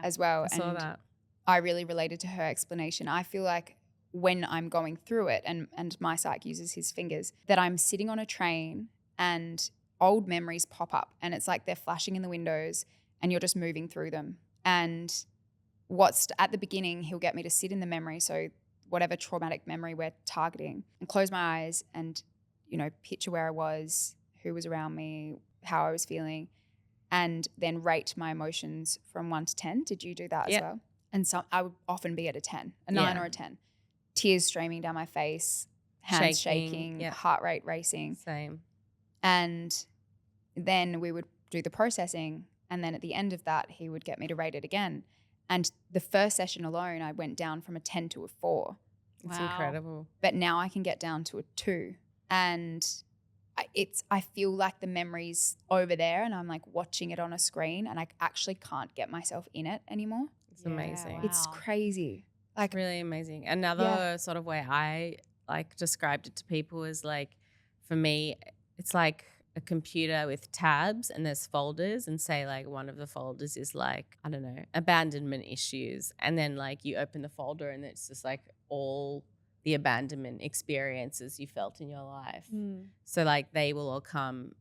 as well. I saw that. I really related to her explanation. I feel like when I'm going through it, and my psych uses his fingers, that I'm sitting on a train and old memories pop up, and it's like they're flashing in the windows and you're just moving through them. And what's at the beginning, he'll get me to sit in the memory, so whatever traumatic memory we're targeting, and close my eyes and, picture where I was, who was around me, how I was feeling, and then rate my emotions from 1 to 10. Did you do that as well? And so I would often be at a 10, a 9 or a 10. Tears streaming down my face, hands shaking, heart rate racing. Same. And then we would do the processing, and then at the end of that, he would get me to rate it again. And the first session alone, I went down from a 10 to a 4. It's incredible. But now I can get down to a 2. And I feel like the memory's over there, and I'm like watching it on a screen, and I actually can't get myself in it anymore. It's amazing. Wow. It's crazy. Like really amazing. Another sort of way I like described it to people is like, for me, it's like a computer with tabs, and there's folders, and say like one of the folders is like, I don't know, abandonment issues. And then like you open the folder and it's just like all the abandonment experiences you felt in your life. So like they will all come,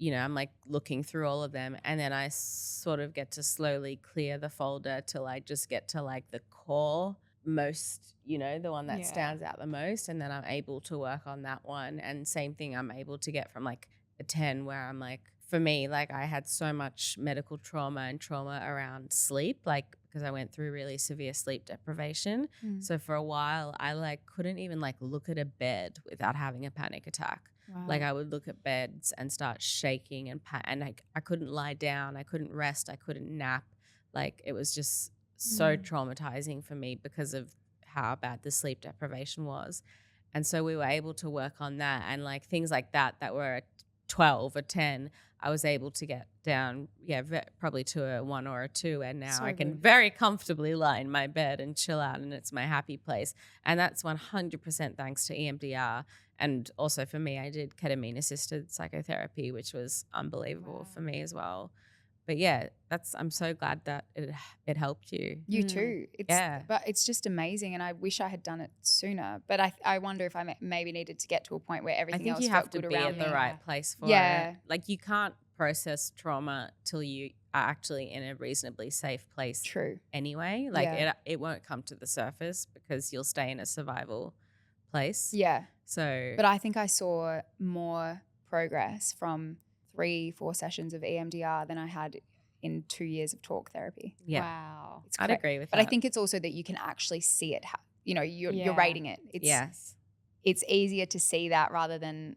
I'm like looking through all of them, and then I sort of get to slowly clear the folder till I just get to like the core most, the one that stands out the most, and then I'm able to work on that one. And same thing, I'm able to get from like a 10, where I'm like, for me, like I had so much medical trauma and trauma around sleep, like because I went through really severe sleep deprivation. So for a while I like couldn't even like look at a bed without having a panic attack. Like I would look at beds and start shaking, and I couldn't lie down, I couldn't rest, I couldn't nap. Like it was just so traumatizing for me because of how bad the sleep deprivation was. And so we were able to work on that, and like things like that were a 12 or 10, I was able to get down, probably to a 1 or a 2, and now I can very comfortably lie in my bed and chill out, and it's my happy place. And that's 100% thanks to EMDR. And also for me, I did ketamine-assisted psychotherapy, which was unbelievable for me as well. But yeah, I'm so glad that it helped you. You too. But it's just amazing, and I wish I had done it sooner. But I wonder if I maybe needed to get to a point where everything else felt good around me. I think you have to be at the right place for it. Like you can't process trauma till you are actually in a reasonably safe place. True. Anyway, like it won't come to the surface because you'll stay in a survival place. Yeah. So, but I think I saw more progress from 3-4 sessions of EMDR than I had in 2 years of talk therapy. Yeah. Wow. I'd agree with that. But I think it's also that you can actually see it. You're rating it. It's easier to see that rather than,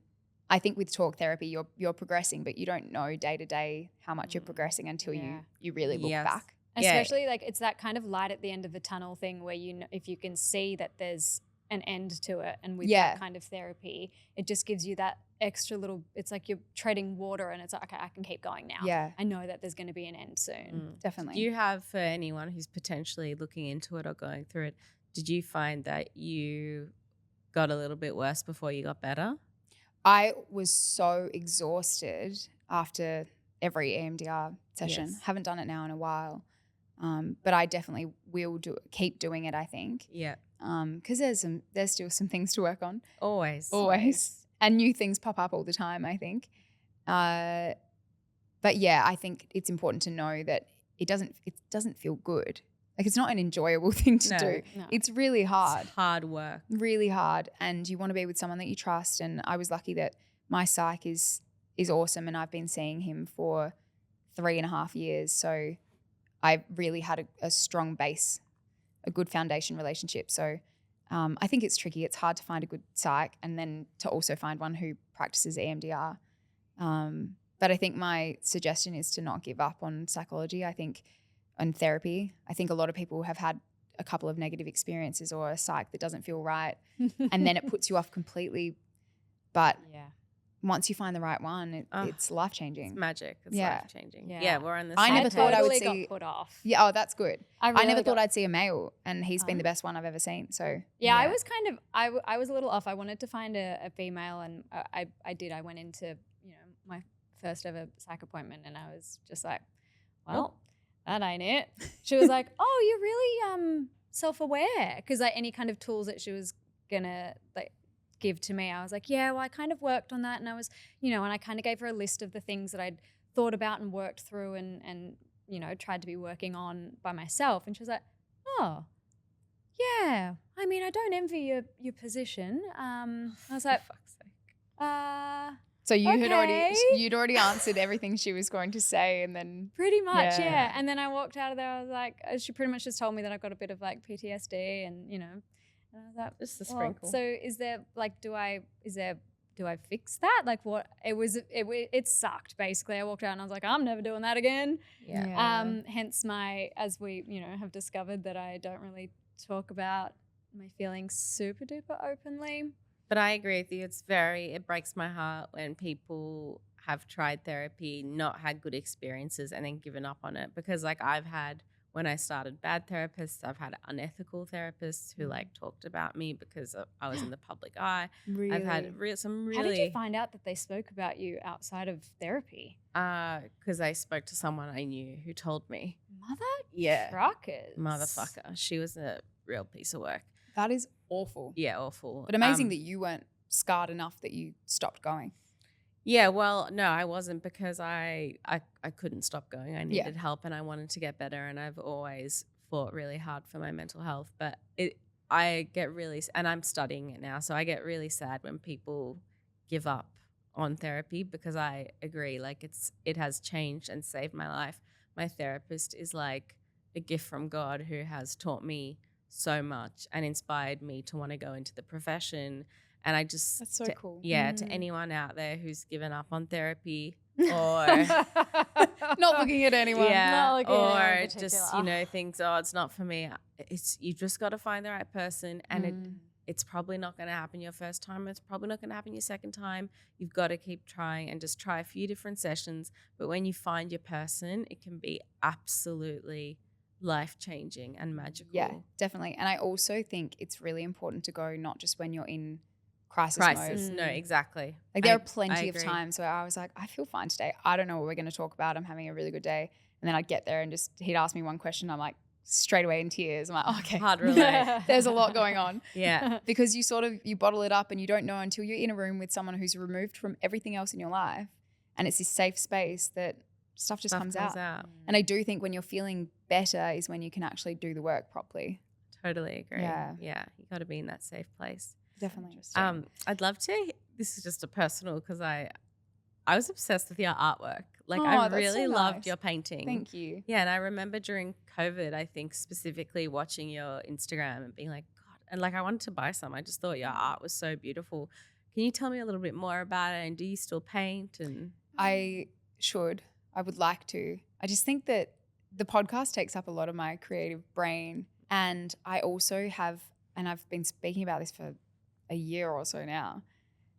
I think with talk therapy, you're progressing, but you don't know day to day how much you're progressing until you really look back. Especially like it's that kind of light at the end of the tunnel thing where if you can see that there's an end to it. And with Yeah. that kind of therapy, it just gives you that extra little, it's like you're treading water and it's like, okay, I can keep going now. Yeah. I know that there's going to be an end soon. Definitely. Do you have, for anyone who's potentially looking into it or going through it, did you find that you got a little bit worse before you got better? I was so exhausted after every EMDR session. Yes. Haven't done it now in a while. But I definitely will keep doing it, I think. Yeah. Because there's still some things to work on. Always. And new things pop up all the time, I think. But yeah, I think it's important to know that it doesn't feel good. Like, it's not an enjoyable thing to do. No. It's really hard. It's hard work. Really hard. And you want to be with someone that you trust. And I was lucky that my psych is awesome, and I've been seeing him for 3.5 years. So I really had a strong base, a good foundation relationship. So I think it's tricky. It's hard to find a good psych and then to also find one who practices EMDR. But I think my suggestion is to not give up on psychology. I think on therapy, I think a lot of people have had a couple of negative experiences or a psych that doesn't feel right, and then it puts you off completely. But once you find the right one, it's life-changing. It's magic. It's Yeah. life-changing. Yeah. Yeah, we're on the I same never thought I would totally see- got put off. Yeah, oh, that's good. I really never thought got- I'd see a male, and he's been the best one I've ever seen. So Yeah, I was kind of, I was a little off. I wanted to find a female, and I did. I went into, my first ever psych appointment, and I was just like, well, that ain't it. She was like, oh, you're really self-aware, because any kind of tools that she was gonna give to me, I was like, yeah, well, I kind of worked on that, and I was, and I kind of gave her a list of the things that I'd thought about and worked through and tried to be working on by myself. And she was like, oh, yeah, I mean, I don't envy your position. I was like, For fuck's sake. So you'd Okay. already answered everything she was going to say, and then pretty much, Yeah. yeah. And then I walked out of there, I was like, she pretty much just told me that I've got a bit of PTSD, and and I was like, Just a well, sprinkle. so is there do I fix that? Like, what it sucked basically. I walked out and I was like, I'm never doing that again. Yeah. Hence my, as we have discovered, that I don't really talk about my feelings super duper openly. But I agree with you. It breaks my heart when people have tried therapy, not had good experiences, and then given up on it. Because I've had, when I started, bad therapists. I've had unethical therapists who talked about me because I was in the public eye. really, I've had some really. How did you find out that they spoke about you outside of therapy? Because I spoke to someone I knew who told me. Mother Yeah. truckers. Motherfucker. She was a real piece of work. that is awful. Yeah, awful. But amazing that you weren't scarred enough that you stopped going. Yeah, well, no, I wasn't, because I couldn't stop going. I needed help, and I wanted to get better, and I've always fought really hard for my mental health. But I get really, and I'm studying it now, so I get really sad when people give up on therapy, because I agree, it has changed and saved my life. My therapist is like a gift from God, who has taught me so much and inspired me to want to go into the profession. And I just, That's so cool. Yeah, to anyone out there who's given up on therapy or Not looking at anyone. yeah, Not looking at anyone in or just particular. thinks, oh, it's not for me. You just got to find the right person, and it's probably not going to happen your first time. It's probably not going to happen your second time. You've got to keep trying and just try a few different sessions. But when you find your person, it can be absolutely life-changing and magical. Yeah, definitely. And I also think it's really important to go not just when you're in crisis mode. No, exactly. There are I plenty of agree. times where I was like, I feel fine today. I don't know what we're going to talk about. I'm having a really good day. And then I'd get there and he'd ask me one question. I'm like straight away in tears. I'm like, oh, okay. Hard relate. There's a lot going on. Yeah. Because you bottle it up and you don't know until you're in a room with someone who's removed from everything else in your life. And it's this safe space that stuff just comes out. And I do think when you're feeling better is when you can actually do the work properly. Totally agree. Yeah. Yeah. You got to be in that safe place. Definitely. I'd love to, this is just a personal, because I was obsessed with your artwork. Oh, I that's really so loved nice. your painting. Thank you. Yeah, and I remember during COVID, I think specifically watching your Instagram and being like, God, and I wanted to buy some. I just thought your art was so beautiful. Can you tell me a little bit more about it? And do you still paint? And I would like to. I just think that the podcast takes up a lot of my creative brain, and I also have and I've been speaking about this for a year or so now,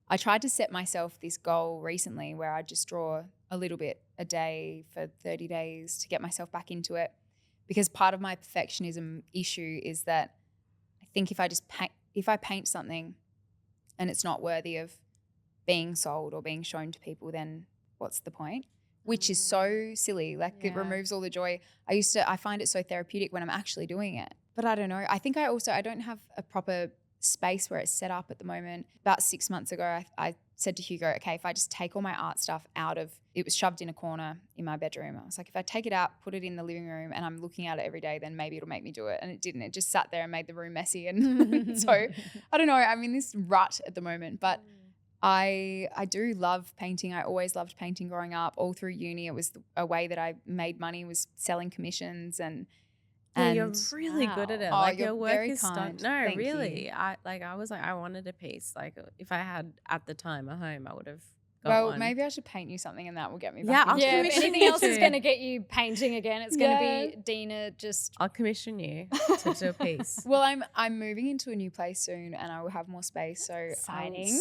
I tried to set myself this goal recently where I just draw a little bit a day for 30 days to get myself back into it. Because part of my perfectionism issue is that I think if I paint something and it's not worthy of being sold or being shown to people, then what's the point? Which is so silly. Like it removes all the joy. I find it so therapeutic when I'm actually doing it. But I don't know. I think I don't have a proper space where it's set up at the moment. About 6 months ago, I said to Hugo, okay, if I just take all my art stuff out of, it was shoved in a corner in my bedroom. I was like, if I take it out, put it in the living room and I'm looking at it every day, then maybe it'll make me do it. And it didn't. It just sat there and made the room messy. And so I don't know. I'm in this rut at the moment, but I do love painting. I always loved painting growing up. All through uni, it was a way that I made money, was selling commissions and you're really good at it. Oh, like you're your work very is kind. No, Thank really. you. I was like, I wanted a piece. Like if I had at the time a home, I would have got Well, one. maybe I should paint you something and that will get me Yeah, back I'll into Yeah, it. if commission anything you else is to- going to get you painting again, it's going to Yeah. be Dina just. I'll commission you to do a piece. Well, I'm moving into a new place soon and I will have more space. So exciting.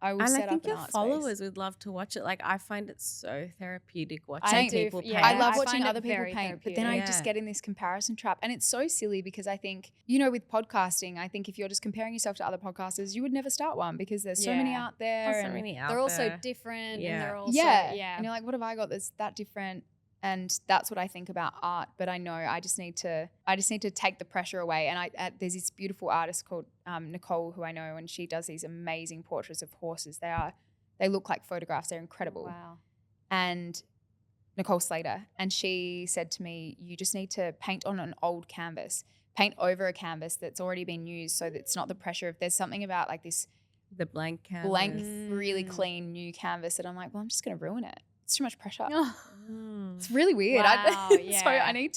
I will And set I up think an your art followers space. would love to watch it. Like I find it so therapeutic I watching do, people yeah. paint. I love I watching find it other people very paint, but then I therapeutic. just Yeah. get in this comparison trap. And it's so silly because I think, with podcasting, I think if you're just comparing yourself to other podcasters, you would never start one because there's so many Yeah. out there. That's and really out They're also there. different, Yeah. and they're also yeah. And you're like, what have I got that's that different? And that's what I think about art. But I know I just need to take the pressure away. And there's this beautiful artist called Nicole who I know, and she does these amazing portraits of horses. They look like photographs. They're incredible. Wow. And Nicole Slater. And she said to me, you just need to paint on an old canvas, paint over a canvas that's already been used so that it's not the pressure of, there's something about like this The blank canvas. blank, really clean new canvas that I'm like, well, I'm just going to ruin it. It's too much pressure. Mm. It's really weird. Wow, So yeah. I need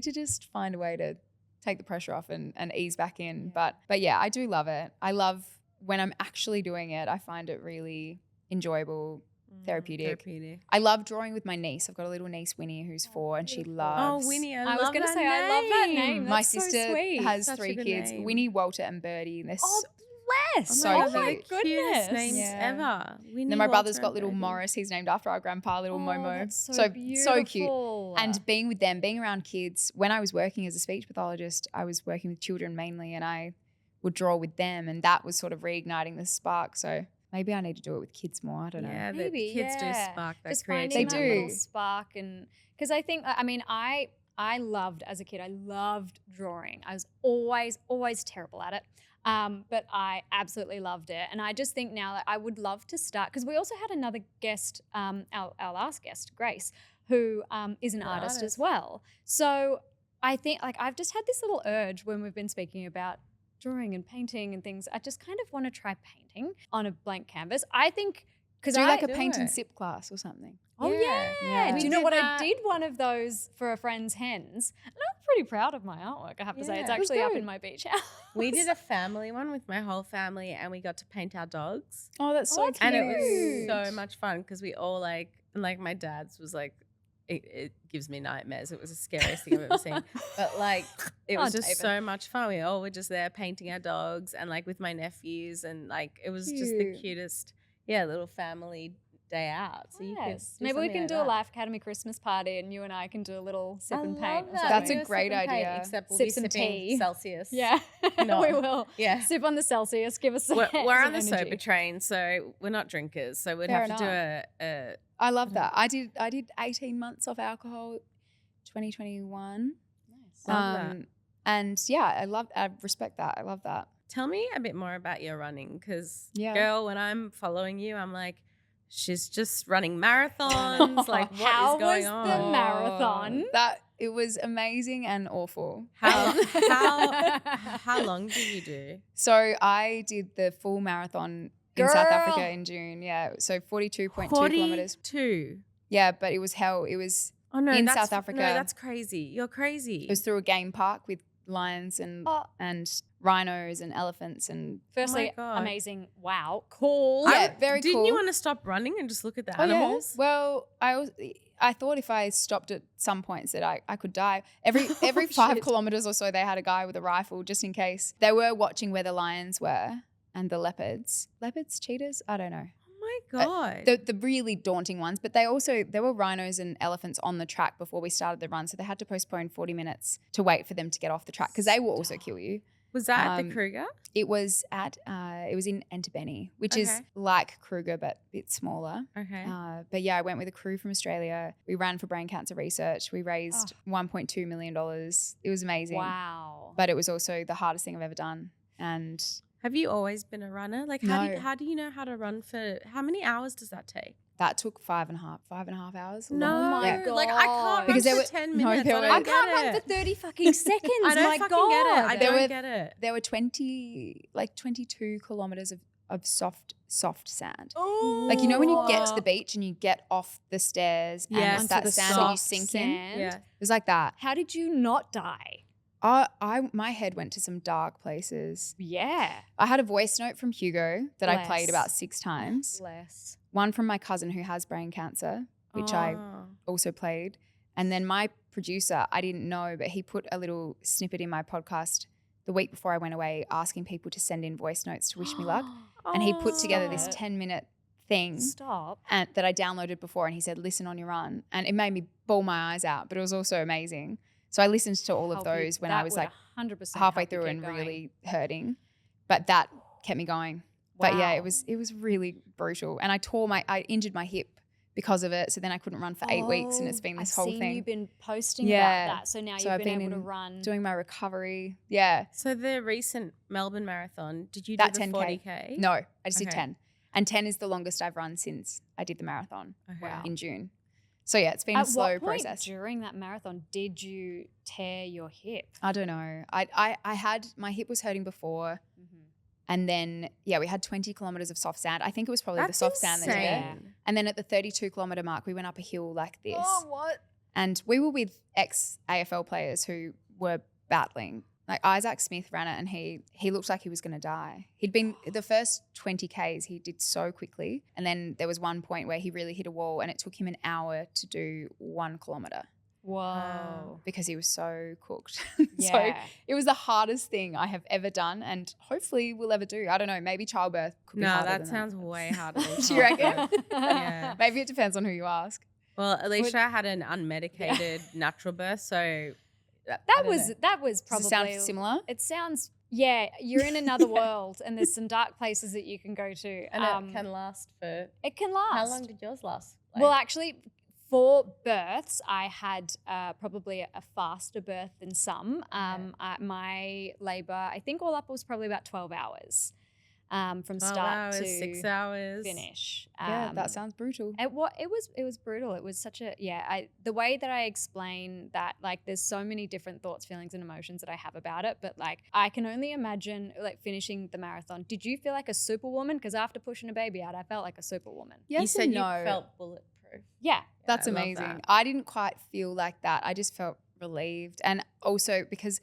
to just find a way to take the pressure off and ease back in. Yeah. But yeah, I do love it. I love when I'm actually doing it. I find it really enjoyable, therapeutic. I love drawing with my niece. I've got a little niece, Winnie, who's 4, and she beautiful. loves. Oh, Winnie, I was gonna say, I love that name. My That's so sister sweet. has Such a 3 good kids, name. Winnie, Walter, and Birdie. And they're Oh, bless. So oh cute. my Cutest goodness. names Yeah. ever. Winnie, then my brother's Walter, got and little Birdie. Morris. He's named after our grandpa, little Oh, Momo. that's so so beautiful. cute. And being with them, being around kids, when I was working as a speech pathologist, I was working with children mainly, and I would draw with them, and that was sort of reigniting the spark. So maybe I need to do it with kids more. I don't know. Yeah, Maybe, the kids do yeah. spark that just creativity. finding that little spark, and because I think, I mean, I loved, as a kid, I loved drawing. I was always terrible at it. But I absolutely loved it. And I just think now that I would love to start, because we also had another guest, our last guest, Grace, who is an artist as well. So I think like I've just had this little urge when we've been speaking about drawing and painting and things. I just kind of want to try painting on a blank canvas. I think because Do I like a do paint and it. sip class or something. Oh yeah. Yeah. Do We you know did what? that. I did one of those for a friend's hens, and I'm pretty proud of my artwork. I have to say, it's Yeah. It was actually up good. in my beach house. We did a family one with my whole family, and we got to paint our dogs. Oh, that's so that's cute. And it was Cute. so much fun because we all like my dad's was like, it gives me nightmares. It was the scariest thing I've ever seen. But like, it was Oh, just David. so much fun. We all were just there painting our dogs and like with my nephews, and like it was just the Cute. cutest, little family day out. So you could Yes. do Maybe we something can like do a that. Life Academy Christmas party, and you and I can do a little sip and paint. Or that. something. That's We a do great sip and paint, idea. except we'll Sip be some sipping tea. Celsius. Yeah, No. we will. Yeah. Sip on the Celsius. Give us some. We're on the some sober energy. train, so we're not drinkers. So we'd Fair have to do a I love that. I did 18 months off alcohol, 2021. Nice. Love that. And yeah, I respect that. I love that. Tell me a bit more about your running, because Yeah. girl, when I'm following you, I'm like, she's just running marathons. Like, what is How going was on? the marathon? That it was amazing and awful. How Um, how long did you do? So I did the full marathon in South Girl. Africa in June. Yeah, so 42.2 kilometers. 42. Yeah, but it was hell. It was Oh no, In that's, South Africa. No, that's crazy. You're crazy. it was through a game park with lions and rhinos and elephants and Firstly, God. amazing. Wow. Cool. Yeah, very Didn't cool. you want to stop running and just look at the Oh, yeah. animals? Well, I thought if I stopped at some points that I could die. Every 5 kilometers or so, they had a guy with a rifle just in case. They were watching where the lions were and the leopards. Leopards, cheetahs? I don't know. Oh my God. The really daunting ones. But there were rhinos and elephants on the track before we started the run. So they had to postpone 40 minutes to wait for them to get off the track because they will also kill you. Was that at the Kruger? It was in Entebbe, which is like Kruger but a bit smaller. Okay. But yeah, I went with a crew from Australia. We ran for brain cancer research. We raised $1.2 million. It was amazing. Wow. But it was also the hardest thing I've ever done. And Have you always been a runner? Like, how do you know how to run for? How many hours does that take? that took 5.5 hours. No, Oh my God. like I can't Because run there for were- 10 no, minutes. there I were- don't I can't get run it. for 30 fucking seconds. I don't My fucking God. get it. I There don't were- get it. There were 22 kilometers of soft sand. Oh, Like, you know when you get to the beach and you get off the stairs and Yes, it's that the sand and you soft sink in? sand. Yeah. It was like that. How did you not die? My head went to some dark places. Yeah. I had a voice note from Hugo that I played Bless. about 6 times. Bless. One from my cousin who has brain cancer, which I Oh. also played. And then my producer, I didn't know, but he put a little snippet in my podcast the week before I went away asking people to send in voice notes to wish me luck. And he put together this Stop. 10-minute thing Stop. that I downloaded before, and he said, listen on your run. And it made me bawl my eyes out, but it was also amazing. So I listened to all of Help you- those when that I was would like 100% halfway help you through keep and going. really hurting. But that kept me going. But yeah, Wow. it was really brutal. And I injured my hip because of it. So then I couldn't run for 8 weeks, and it's been this I've whole seen thing. You've been posting Yeah. about that. So now So you've I've been been able to in run. Doing my recovery. Yeah. So the recent Melbourne Marathon, did you do That the 10K. 40K? No, I just did Okay. 10. And 10 is the longest I've run since I did the marathon Okay. in June. So yeah, it's been a At slow what point process. during that marathon did you tear your hip? I don't know. I had, my hip was hurting before. And then, yeah, we had 20 kilometers of soft sand. I think it was probably That's the soft sand that did it. insane. And then at the 32 kilometer mark, we went up a hill like this. what? And we were with ex-AFL players who were battling. Like Isaac Smith ran it, and he looked like he was going to die. He'd been the first 20 Ks he did so quickly. And then there was one point where he really hit a wall, and it took him an hour to do 1 kilometer Whoa. because he was so cooked. Yeah. So it was the hardest thing I have ever done, and hopefully will ever do. I don't know. Maybe childbirth could be No, harder that than sounds way harder than Do you reckon? childbirth. Yeah. Maybe it depends on who you ask. Well, Alicia had an unmedicated natural birth, so I that don't was know. probably Does it sound similar? It sounds, yeah, you're in another world and there's some dark places that you can go to. And it can last for it can last. how long did yours last? Well, actually, for births, I had probably a faster birth than some. My labour, I think all up was probably about 12 hours from 12 start hours, to 6 hours. finish. Yeah, that sounds brutal. It was brutal. It was such a the way that I explain that, like, there's so many different thoughts, feelings, and emotions that I have about it. But like, I can only imagine like finishing the marathon. Did you feel like a superwoman? Because after pushing a baby out, I felt like a superwoman. Yes You said and you no. felt bulletproof. Yeah. That's I love amazing. that. I didn't quite feel like that. I just felt relieved. And also because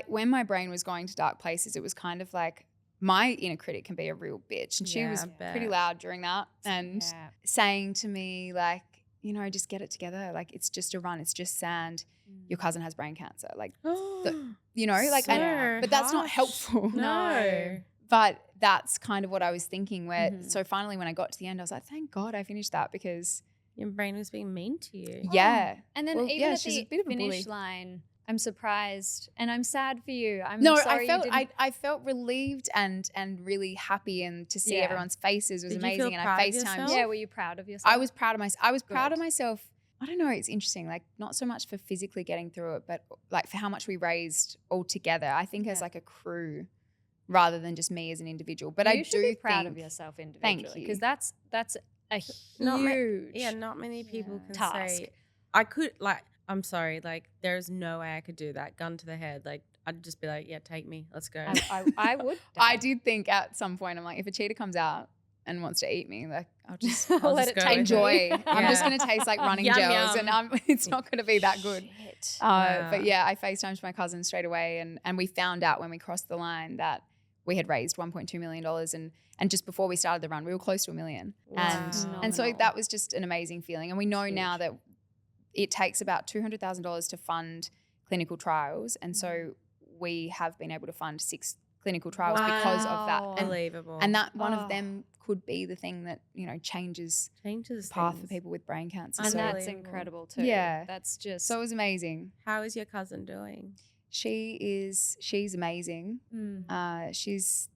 when my brain was going to dark places, it was kind of like my inner critic can be a real bitch. And she Yeah, was I bet. pretty loud during that and Yeah. saying to me, like, you know, just get it together. Like, it's just a run. It's just sand. Your cousin has brain cancer. Like, you know, like, but that's not helpful. No. But that's kind of what I was thinking where, Mhm. so finally when I got to the end, I was like, thank God I finished that because Your brain was being mean to you. yeah. And then Well, even yeah, at she's a the bit of a finish bully. line, I'm surprised and I'm sad for you. I'm No, sorry I felt relieved and really happy, and to see Yeah. everyone's faces was Did you feel amazing. And proud I of FaceTimed. yourself? Yeah, were you proud of yourself? I was proud of myself. I was proud of Good. myself. I don't know. It's interesting. Like, not so much for physically getting through it, but like for how much we raised all together. I think as Yeah. like a crew, rather than just me as an individual. But you I should do be proud of think- yourself individually. Thank you. Because that's a Not ma- huge Yeah, not many people can task. say I could, like, I'm sorry, like, there's no way I could do that. Gun to the head. Like, I'd just be like, yeah, take me. Let's go. I would. I did think at some point, I'm like, if a cheetah comes out and wants to eat me, like I'll just Let it go take enjoy. me. I'm just going to taste like running Yum, gels, yum. and it's not going to be that good. Shit. But yeah, I FaceTimed my cousin straight away, and we found out when we crossed the line that we had raised $1.2 million, and just before we started the run, we were close to $1 million, and so Phenomenal. that was just an amazing feeling. And we know now that it takes about $200,000 to fund clinical trials, and so we have been able to fund 6 clinical trials because of that. Wow. Unbelievable. And that one of them could be the thing that, you know, changes changes the path for things. people with brain cancer. And So, that's Unbelievable. incredible too. Yeah. That's just so it was amazing. How is your cousin doing? She's amazing. Mm. She's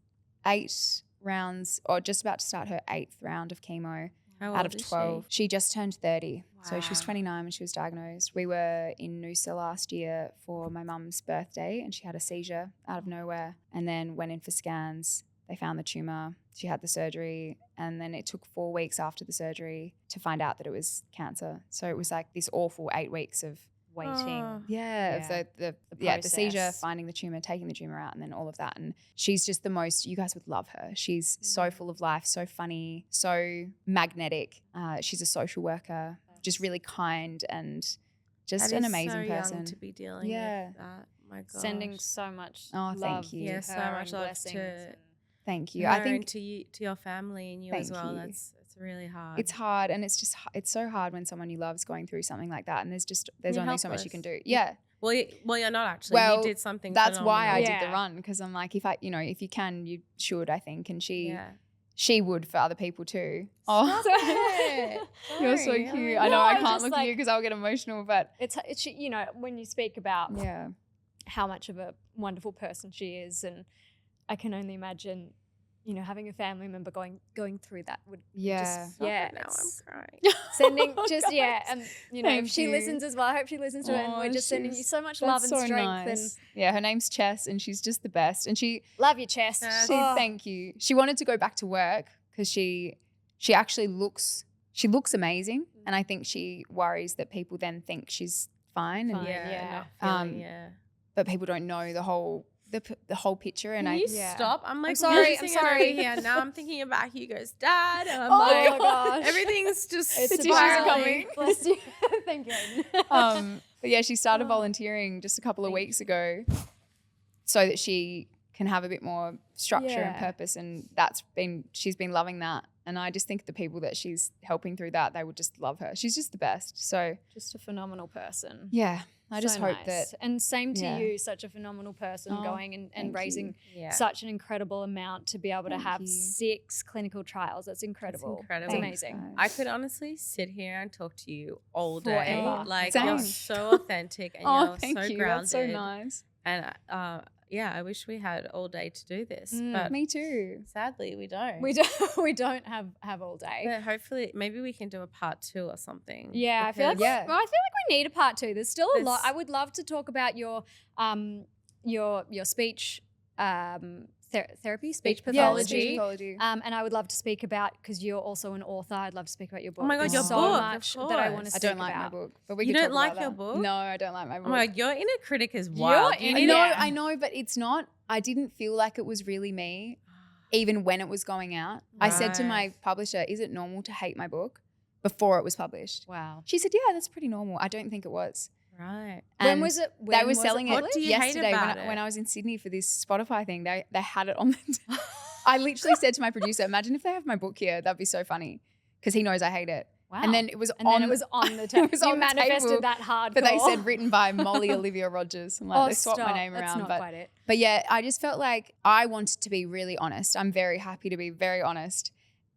8 rounds, or just about to start her 8th round of chemo How out old of is 12. She just turned 30. So she was Wow. 29 when she was diagnosed. We were in Noosa last year for my mum's birthday, and she had a seizure out of nowhere, and then went in for scans. They found the tumor. She had the surgery, and then it took 4 weeks after the surgery to find out that it was cancer. So it was like this awful 8 weeks of Waiting. Oh. the seizure, process. finding the tumor, taking the tumor out, and then all of that. And she's just the most, you guys would love her. She's so full of life, so funny, so magnetic. She's a social worker, just really kind, and just That an is amazing so person. young to be dealing Yeah. with that. My God. Sending so much Oh, thank love you. to Yeah, her so much and love blessings to- and- Thank you. Her I and think to you, to your family and you as Thank well. you. It's really hard. it's hard, and it's so hard when someone you love is going through something like that, and there's You're only so much you can helpless. do. Yeah. well, you're not actually. Well, you did something. That's why I phenomenal. did the Yeah. run, because I'm like, if you can, you should, I think. And Yeah. she would for other people too. Oh, you're so Sorry. cute. Oh, I know no, I I can't just, look at you because I'll get emotional, but it's you know, when you speak about yeah. how much of a wonderful person she is, and I can only imagine, you know, having a family member going through that would Yeah. just, Stop yeah, it now I'm it's crying. sending Oh, just yeah, and you know, Thank if she you. listens as well, I hope she listens to it, and Oh, we're just sending you she's- so much love That's and so strength nice. Yeah, her name's Chess, and she's just the best. And she and love your chest. Chess. Oh. thank you. She wanted to go back to work because she actually looks amazing, and I think she worries that people then think she's fine, and Fine. Yeah. Yeah. Not feeling, yeah. but people don't know the whole picture. And Can you Yeah. stop? I'm like, sorry, losing I'm it over sorry. here. Now I'm thinking about Hugo's dad, and I'm Oh like, my gosh. everything's just It's tissues spiraling. coming. Bless you. Thank you. But yeah, she started Oh. volunteering just a couple of Thank weeks ago, so that she can have a bit more structure and Yeah. purpose, and she's been loving that. And I just think the people that she's helping through that, they would just love her. She's just the best. So Just a phenomenal person. yeah, I just So hope nice. that And same to Yeah. you, such a phenomenal person, Oh, going and thank raising yeah. such an incredible amount to be able to Thank have you. 6 clinical trials. That's incredible. incredible. It's Thanks, amazing. guys. I could honestly sit here and talk to you all day. Forever. Like Same. you're so authentic and Oh, you're thank so you. grounded. That's so nice. And yeah, I wish we had all day to do this, but Me too. sadly we don't. We don't have all day. But hopefully, maybe we can do a part 2 or something. Yeah, I feel like because- Yeah. well, I feel like we need a part 2. There's still a lot. There's- I would love to talk about your speech therapy, speech Speech pathology. pathology. And I would love to speak about, because you're also an author, I'd love to speak about your book. my God, There's your so book, of much that I want to course. I speak don't like my about. book, but we You could don't talk like about your that. book? No, I don't like my book. Oh my God, your inner critic is wild. Your You inner- need to- I know, but it's not. I didn't feel like it was really me, even when it was going out. I said to my Right. publisher, "Is it normal to hate my book?" before it was published. Wow. She said, "Yeah, that's pretty normal." I don't think it was. Right. When And was it? They when were was selling it What do you hate yesterday about when it? I was in Sydney for this Spotify thing. They had it on the I literally said to my producer, "Imagine if they have my book here. That'd be so funny," because he knows I hate it. Wow. And then it was And on then it was on the table. it was You on the manifested table, that hardcore. but they said written by Molly Olivia Rogers. I'm like, Oh, they swapped my stop. name That's around. not But quite it. But yeah, I just felt like I wanted to be really honest. I'm very happy to be very honest.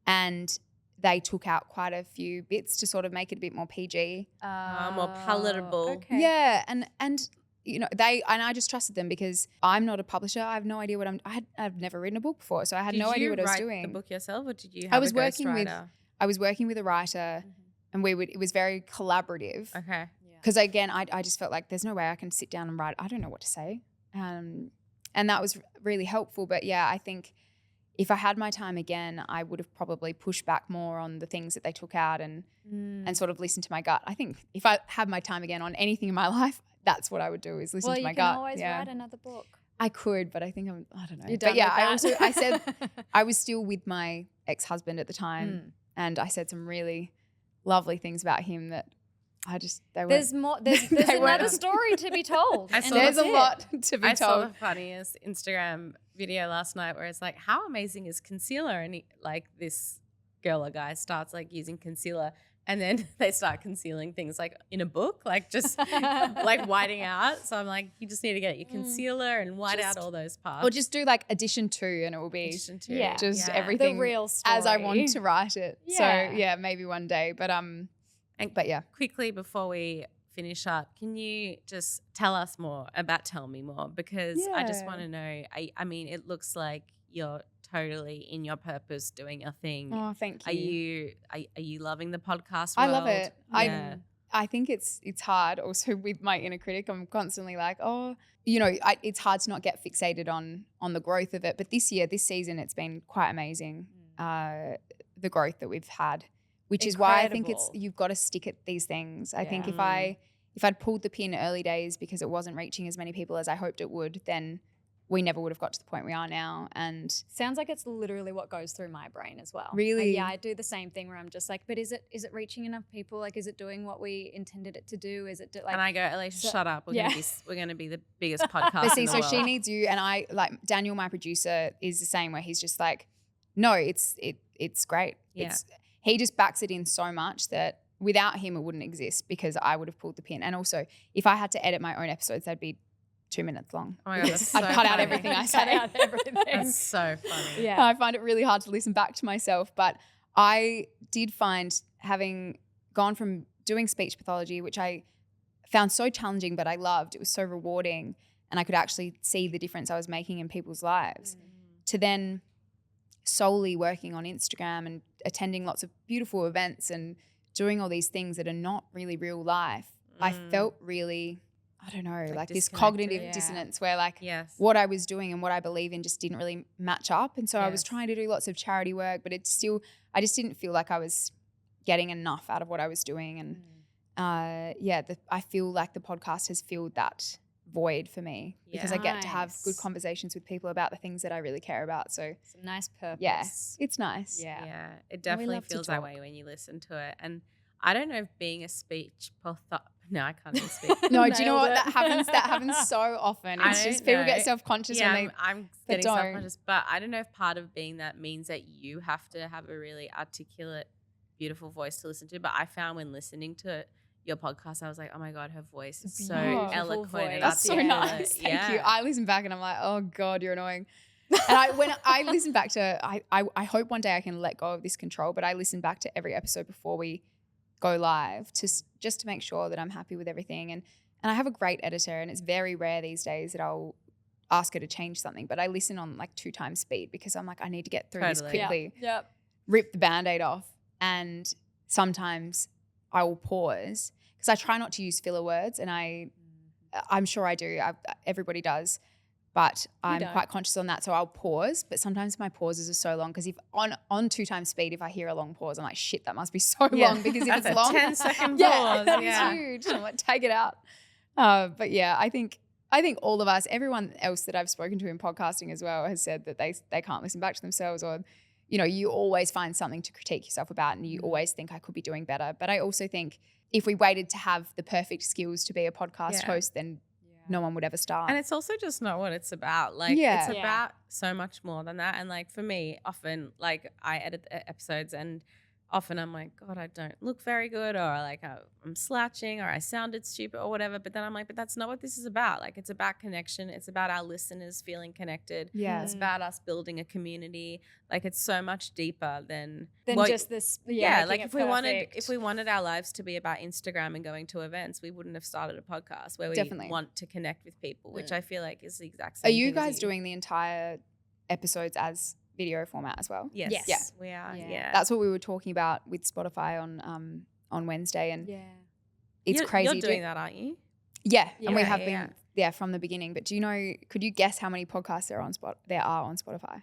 And they took out quite a few bits to sort of make it a bit more PG. More palatable. Okay. Yeah, and you know, I just trusted them because I'm not a publisher. I have no idea what I've never written a book before, so I had no idea what I was doing. Did you write the book yourself, or did you have I was a working with ghostwriter? I was working with a writer, and it was very collaborative. Okay. Because again, I just felt like there's no way I can sit down and write. I don't know what to say. And that was really helpful. But yeah, I think if I had my time again, I would have probably pushed back more on the things that they took out and sort of listened to my gut. I think if I had my time again on anything in my life, that's what I would do, is listen to my you gut. can always yeah. write another book. I could, but I think I don't know. You're But done yeah, with I that. said I was still with my ex-husband at the time, and I said some really lovely things about him that there's more. There's another story to be told. There's a lot to be I saw told. the funniest Instagram video last night where it's like, how amazing is concealer? And this girl or guy starts like using concealer, and then they start concealing things like in a book, like just like whiting out. So I'm like, you just need to get your concealer and white out all those parts. Or just do like addition 2 and it will be everything the real story as I want to write it. Yeah. So yeah, maybe one day. But yeah. Quickly before we finish up, can you just tell us more about Tell Me More? Because I just want to know. I mean, it looks like you're totally in your purpose, doing your thing. Oh, thank you. Are you loving the podcast world? I love it. Yeah. I think it's hard also with my inner critic. I'm constantly like, it's hard to not get fixated on the growth of it. But this season, it's been quite amazing, the growth that we've had, which is why I think you've got to stick at these things. I think if I'd pulled the pin early days because it wasn't reaching as many people as I hoped it would, then we never would have got to the point we are now. And sounds like it's literally what goes through my brain as well. Really? Yeah, I do the same thing where I'm just like, but is it reaching enough people? Like, is it doing what we intended it to do? Is it like? And I go, Alicia, shut up. We're gonna be the biggest podcast. But see, in the so world. she needs you, and I like Daniel, my producer, is the same where he's just like, no, it's great. Yeah. He just backs it in so much that without him it wouldn't exist because I would have pulled the pin. And also, if I had to edit my own episodes, they'd be 2 minutes long. Oh my God, that's so I'd cut out funny. everything I say. That's so funny. Yeah. I find it really hard to listen back to myself. But I did find, having gone from doing speech pathology, which I found so challenging, but I loved, it was so rewarding, and I could actually see the difference I was making in people's lives, to then solely working on Instagram and attending lots of beautiful events and doing all these things that are not really real life. I felt really, I don't know, like this cognitive dissonance where like what I was doing and what I believe in just didn't really match up. And so I was trying to do lots of charity work, but I just didn't feel like I was getting enough out of what I was doing. And I feel like the podcast has filled that void for me because I get to have good conversations with people about the things that I really care about. So some nice purpose. Yeah, it's nice. Yeah, it definitely feels that way when you listen to it. And I don't know if being a speech no, I can't even speak. No, do you know what that happens? That happens so often. It's just people get self-conscious when they I'm getting self-conscious, but I don't know if part of being that means that you have to have a really articulate, beautiful voice to listen to. But I found when listening to your podcast, I was like, oh my God, her voice is so eloquent. And that's so nice. Thank you. I listen back and I'm like, oh God, you're annoying. And when I listen back to, I hope one day I can let go of this control, but I listen back to every episode before we go live just to make sure that I'm happy with everything. And I have a great editor, and it's very rare these days that I'll ask her to change something, but I listen on like 2 times speed because I'm like, I need to get through this quickly. Yep. Rip the Band-Aid off. And sometimes I will pause because I try not to use filler words, and I'm sure I do. Everybody does. But I'm quite conscious on that, so I'll pause. But sometimes my pauses are so long because if on 2 times speed, if I hear a long pause, I'm like, shit, that must be so long because if it's long, 10-second pause. That's huge. I'm like, take it out. But yeah, I think all of us, everyone else that I've spoken to in podcasting as well, has said that they can't listen back to themselves, or you always find something to critique yourself about, and you always think I could be doing better. But I also think if we waited to have the perfect skills to be a podcast host, then no one would ever start. And it's also just not what it's about. Like, it's about so much more than that. And like for me, often like I edit the episodes, and often I'm like, God, I don't look very good, or like I'm slouching, or I sounded stupid or whatever. But then I'm like, but that's not what this is about. Like, it's about connection. It's about our listeners feeling connected. Yeah. It's about us building a community. Like, it's so much deeper than just this. Like if we wanted our lives to be about Instagram and going to events, we wouldn't have started a podcast where we want to connect with people, which I feel like is the exact same. Are you guys doing the entire episodes as video format as well? Yes. Yeah. We are. Yeah. That's what we were talking about with Spotify on Wednesday, and it's crazy. You're doing that, aren't you? Yeah, and we have been from the beginning. But could you guess how many podcasts there are on Spotify?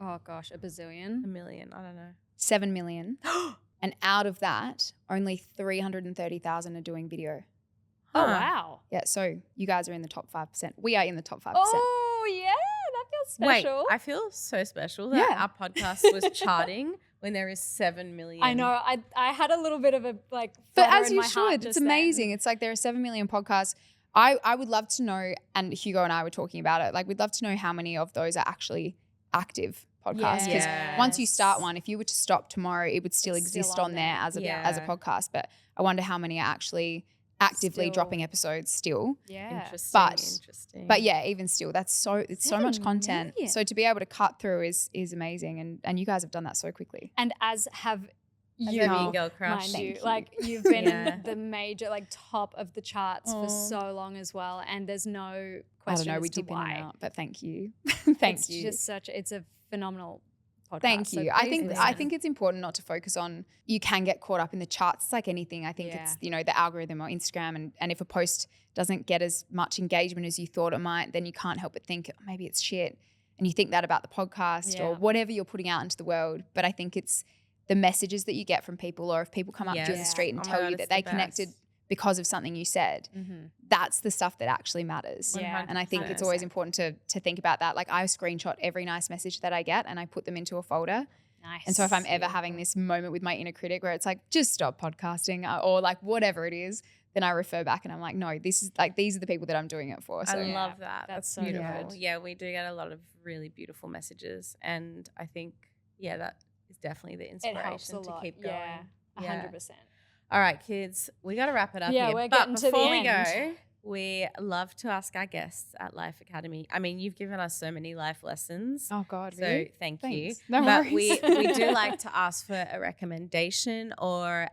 Oh gosh, a bazillion. 1 million. I don't know. 7 million. And out of that, only 330,000 are doing video. Oh wow. Yeah, so you guys are in the top 5%. We are in the top 5%. Oh yeah, that special. Wait, I feel so special that our podcast was charting when there is 7 million. I know. I had a little bit of a like. But flutter as in you my heart should, it's just then. amazing. It's like there are 7 million podcasts. I would love to know, and Hugo and I were talking about it, like we'd love to know how many of those are actually active podcasts. Because once you start one, if you were to stop tomorrow, it would still exist on there as a podcast. But I wonder how many are actually actively dropping episodes still. Yeah. Interesting. But yeah, even still, it's so much content. million. So to be able to cut through is amazing. And you guys have done that so quickly. And as have you, As a mean girl crush. mind you, like you've been Yeah. the major like top of the charts for so long as well, and there's no question I don't know, as we to dip in and why. out, but thank you. It's just it's a phenomenal podcast. Thank so you. I please think listen. it's important not to focus on, you can get caught up in the charts. It's like anything. I think it's, the algorithm or Instagram, and if a post doesn't get as much engagement as you thought it might, then you can't help but think maybe it's shit. And you think that about the podcast or whatever you're putting out into the world. But I think it's the messages that you get from people, or if people come up to you in the street and tell you that they connected because of something you said, that's the stuff that actually matters. Yeah. And I think it's always important to think about that. Like I screenshot every nice message that I get and I put them into a folder. Nice. And so if I'm ever having this moment with my inner critic where it's like, just stop podcasting or like whatever it is, then I refer back and I'm like, no, this is like, these are the people that I'm doing it for. So I love that. That's so beautiful. good. Yeah, we do get a lot of really beautiful messages. And I think, that is definitely the it helps a inspiration to lot. keep going. Yeah, 100%. All right, kids, we got to wrap it up Yeah, here. we're but getting to the before we end. go, we love to ask our guests at Life Academy. I mean, you've given us so many life lessons. Oh God, So really? thank Thanks. you. No but worries. we do like to ask for a recommendation or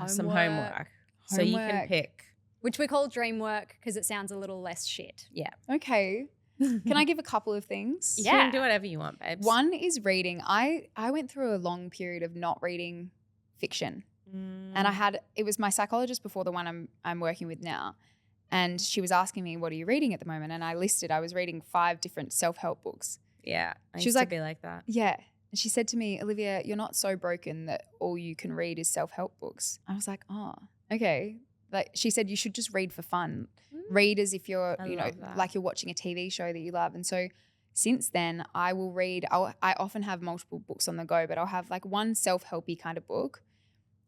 some homework. So you can Homework. pick. Which we call dream work because it sounds a little less shit. Yeah. Okay. Can I give a couple of things? You Yeah. can do whatever you want, babes. One is reading. I went through a long period of not reading fiction. And it was my psychologist before the one I'm working with now. And she was asking me, what are you reading at the moment? And I was reading 5 different self-help books. Yeah. I She used was to like- be like that. Yeah. And she said to me, Olivia, you're not so broken that all you can read is self-help books. I was like, oh, okay. Like she said, you should just read for fun. Read as if you're, I love that. like you're watching a TV show that you love. And so since then I will read, I often have multiple books on the go, but I'll have like one self-helpy kind of book.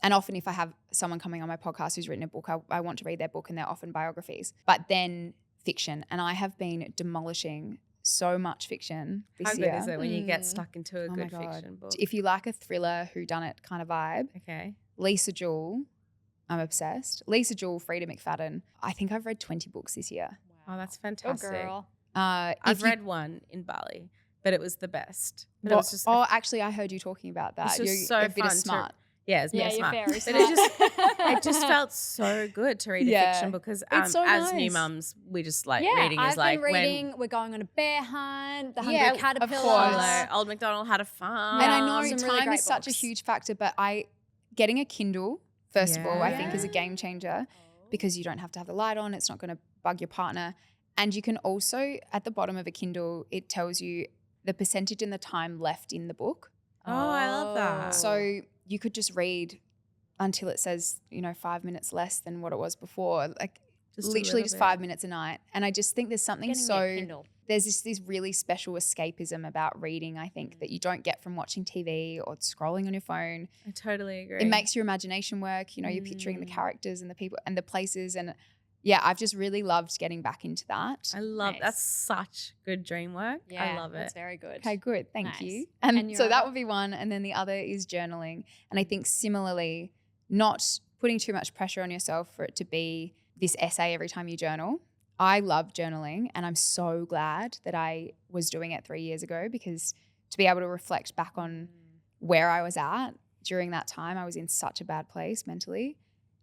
And often if I have someone coming on my podcast who's written a book, I want to read their book, and they're often biographies. But then fiction. And I have been demolishing so much fiction this How year. good is it when you get stuck into a Oh my good God. fiction book? If you like a thriller whodunit kind of vibe, Okay. Lisa Jewell, I'm obsessed. Lisa Jewell, Frida McFadden. I think I've read 20 books this year. Oh, that's Go fantastic. girl. I've read one in Bali, but it was the best. But it Well, was just actually, I heard you talking about that. It's just You're so a bit of fun to- smart. it's Yeah, yeah, you're smart. very But smart. it just felt so good to read a Yeah. fiction because It's so as new nice. mums, we just like Yeah, reading I've is like been reading. We're going on a bear hunt. The Hungry Yeah, of Caterpillar. course. Old MacDonald had a farm. And I Yeah, know some really time great is such a books. huge factor, but getting a Kindle, first of all, I think is a Yeah. game changer because you don't have to have the light on. It's not going to bug your partner. And you can also, at the bottom of a Kindle, it tells you the percentage and the time left in the book. Oh, I love that. So you could just read until it says, 5 minutes less than what it was before. Like Just a literally little just bit. 5 minutes a night. And I just think there's something Getting me a so Kindle. there's this really special escapism about reading, I think, that you don't get from watching TV or scrolling on your phone. I totally agree. It makes your imagination work. You're picturing the characters and the people and the places. And yeah, I've just really loved getting back into that. I love Nice. that's such good dream work. Yeah, I love it. That's very good. Okay, good. Thank Nice. you. And And your so that other? would be one. And then the other is journaling. And I think similarly, not putting too much pressure on yourself for it to be this essay every time you journal. I love journaling, and I'm so glad that I was doing it 3 years ago, because to be able to reflect back on where I was at during that time, I was in such a bad place mentally,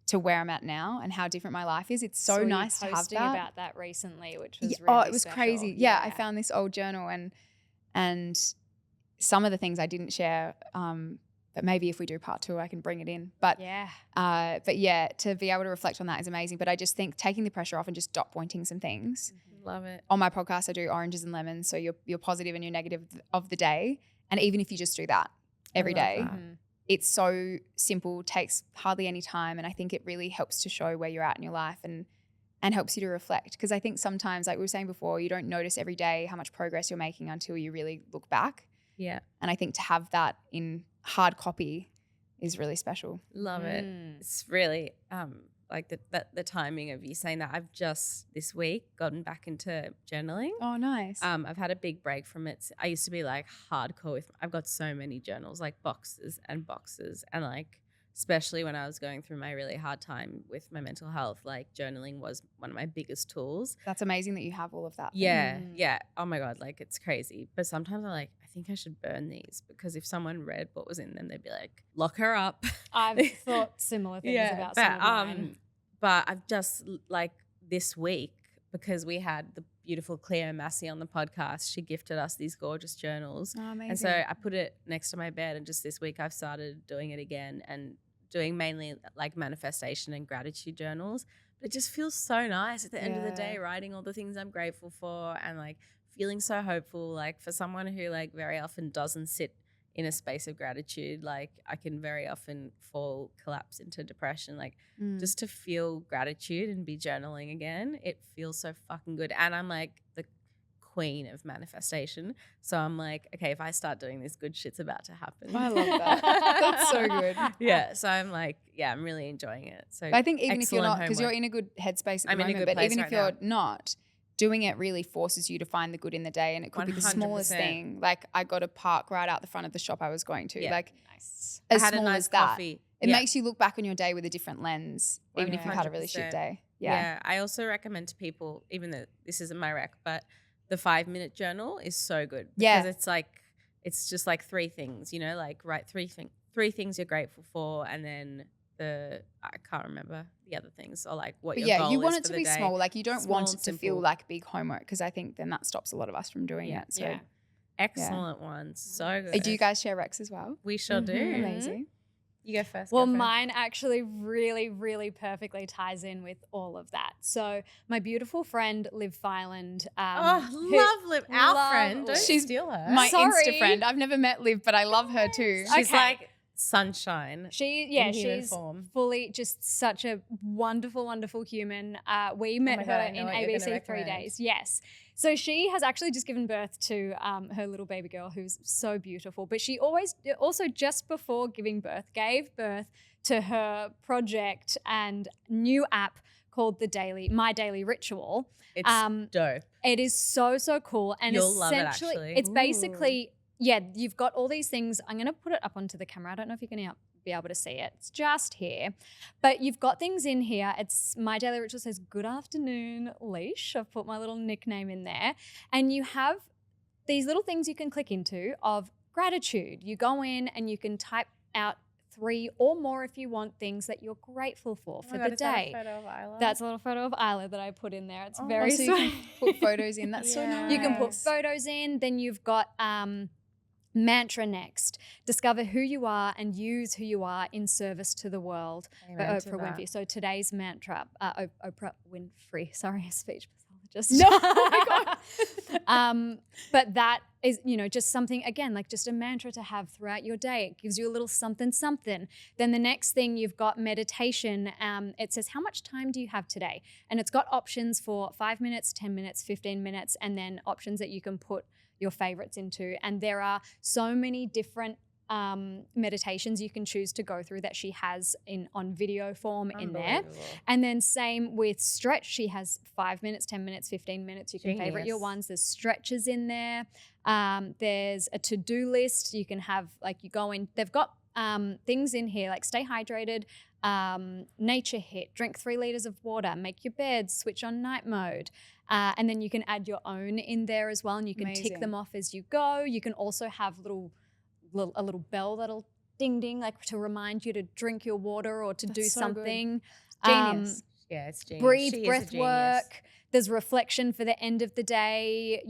to where I'm at now and how different my life is. It's so Saw you nice to have posting that. about that recently, which was Yeah, really it was special. crazy. Yeah, I found this old journal, and some of the things I didn't share, but maybe if we do part 2, I can bring it in. But Yeah. to be able to reflect on that is amazing. But I just think taking the pressure off and just dot pointing some things. Love it. On my podcast, I do oranges and lemons, so you're positive and you're negative of the day. And even if you just do that every love day, that. it's so simple, takes hardly any time, and I think it really helps to show where you're at in your life and and helps you to reflect. Because I think sometimes, like we were saying before, you don't notice every day how much progress you're making until you really look back. Yeah. And I think to have that in hard copy is really special. Love it. It's really like the timing of you saying that. I've just this week gotten back into journaling. Oh, nice. I've had a big break from it. I used to be like hardcore with, I've got so many journals, like boxes and boxes, and like especially when I was going through my really hard time with my mental health, like journaling was one of my biggest tools. That's amazing that you have all of that. Yeah. Yeah. Oh my God. Like it's crazy. But sometimes I'm like, I think I should burn these because if someone read what was in them, they'd be like, lock her up. I've thought similar things about some of mine. But I've just like this week, because we had the beautiful Cleo Massey on the podcast, she gifted us these gorgeous journals. Oh, amazing. And so I put it next to my bed, and just this week I've started doing it again and doing mainly like manifestation and gratitude journals. But it just feels so nice at the end of the day, writing all the things I'm grateful for and like feeling so hopeful. Like for someone who like very often doesn't sit in a space of gratitude, like I can very often collapse into depression. Like just to feel gratitude and be journaling again, it feels so fucking good. And I'm like the queen of manifestation, so I'm like, okay, if I start doing this, good shit's about to happen. I love that. That's so good. Yeah, so I'm like, yeah, I'm really enjoying it. So but I think even if you're not, because you're in a good headspace at the moment, but even if you're not, doing it really forces you to find the good in the day, and it could be the smallest thing. Like I got a park right out the front of the shop I was going to. Like Nice. as I had small a nice as that. coffee. It makes you look back on your day with a different lens, even if you've had a really 100%. shit day. Yeah. I also recommend to people, even though this isn't my rec, but the 5-minute journal is so good. Because it's like, it's just like 3 things, you know, like write 3 things you're grateful for, and then I can't remember the other things, or like what your goal is. You want it for to the be day. small. Like you don't Small want and it to feel simple. like big homework, because I think then that stops a lot of us from doing it. So Excellent ones. So good. do you guys share recs as well? We sure do. Amazing. You go first. Well, girlfriend. mine actually really, really perfectly ties in with all of that. So my beautiful friend Liv Filand. Love Liv, our friend. Don't steal her. My Sorry. Insta friend. I've never met Liv, but I love her too. She's like sunshine. She's form. fully just such a wonderful, wonderful human. We met my her God, I know in what you're gonna ABC 3 recommend. days. Yes. So she has actually just given birth to her little baby girl, who's so beautiful. But she also just before giving birth, gave birth to her project and new app called My Daily Ritual. It's dope. It is so, so cool. And You'll love it, essentially, actually. it's basically, you've got all these things. I'm going to put it up onto the camera. I don't know if you're going to be able to see it. It's just here. But you've got things in here. It's My Daily Ritual says, good afternoon, Leash. I've put my little nickname in there. And you have these little things you can click into of gratitude. You go in and you can type out 3 or more if you want things that you're grateful for the day. That's a little photo of Isla that I put in there. It's very so sweet. you can put photos in. That's so nice. You can put photos in. Then you've got mantra next. Discover who you are and use who you are in service to the world. By Oprah Winfrey. So today's mantra, Oprah Winfrey. Sorry, a speech pathologist. No, oh my God. But that is, just something, again, like just a mantra to have throughout your day. It gives you a little something. Then the next thing, you've got meditation. It says, how much time do you have today? And it's got options for 5 minutes, 10 minutes, 15 minutes, and then options that you can put your favorites into. And there are so many different meditations you can choose to go through that she has on video form in there. And then same with stretch. She has 5 minutes, 10 minutes, 15 minutes. You can favorite your ones. There's stretches in there. There's a to-do list. You can have, like, you go in, they've got things in here like stay hydrated, nature hit, drink 3 liters of water, make your bed, switch on night mode. And then you can add your own in there as well, and you can tick them off as you go. You can also have a little bell that'll ding ding, like to remind you to drink your water or to do something. Genius. Yeah, it's genius. Breathe, breath work. There's reflection for the end of the day.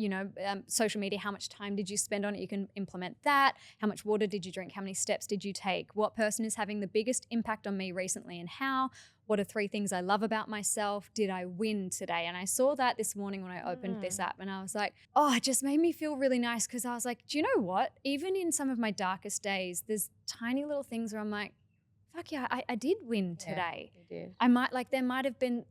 Social media, how much time did you spend on it? You can implement that. How much water did you drink? How many steps did you take? What person is having the biggest impact on me recently and how? What are 3 things I love about myself? Did I win today? And I saw that this morning when I opened this app, and I was like, oh, it just made me feel really nice, because I was like, do you know what? Even in some of my darkest days, there's tiny little things where I'm like, fuck yeah, I did win today. You did. There might have been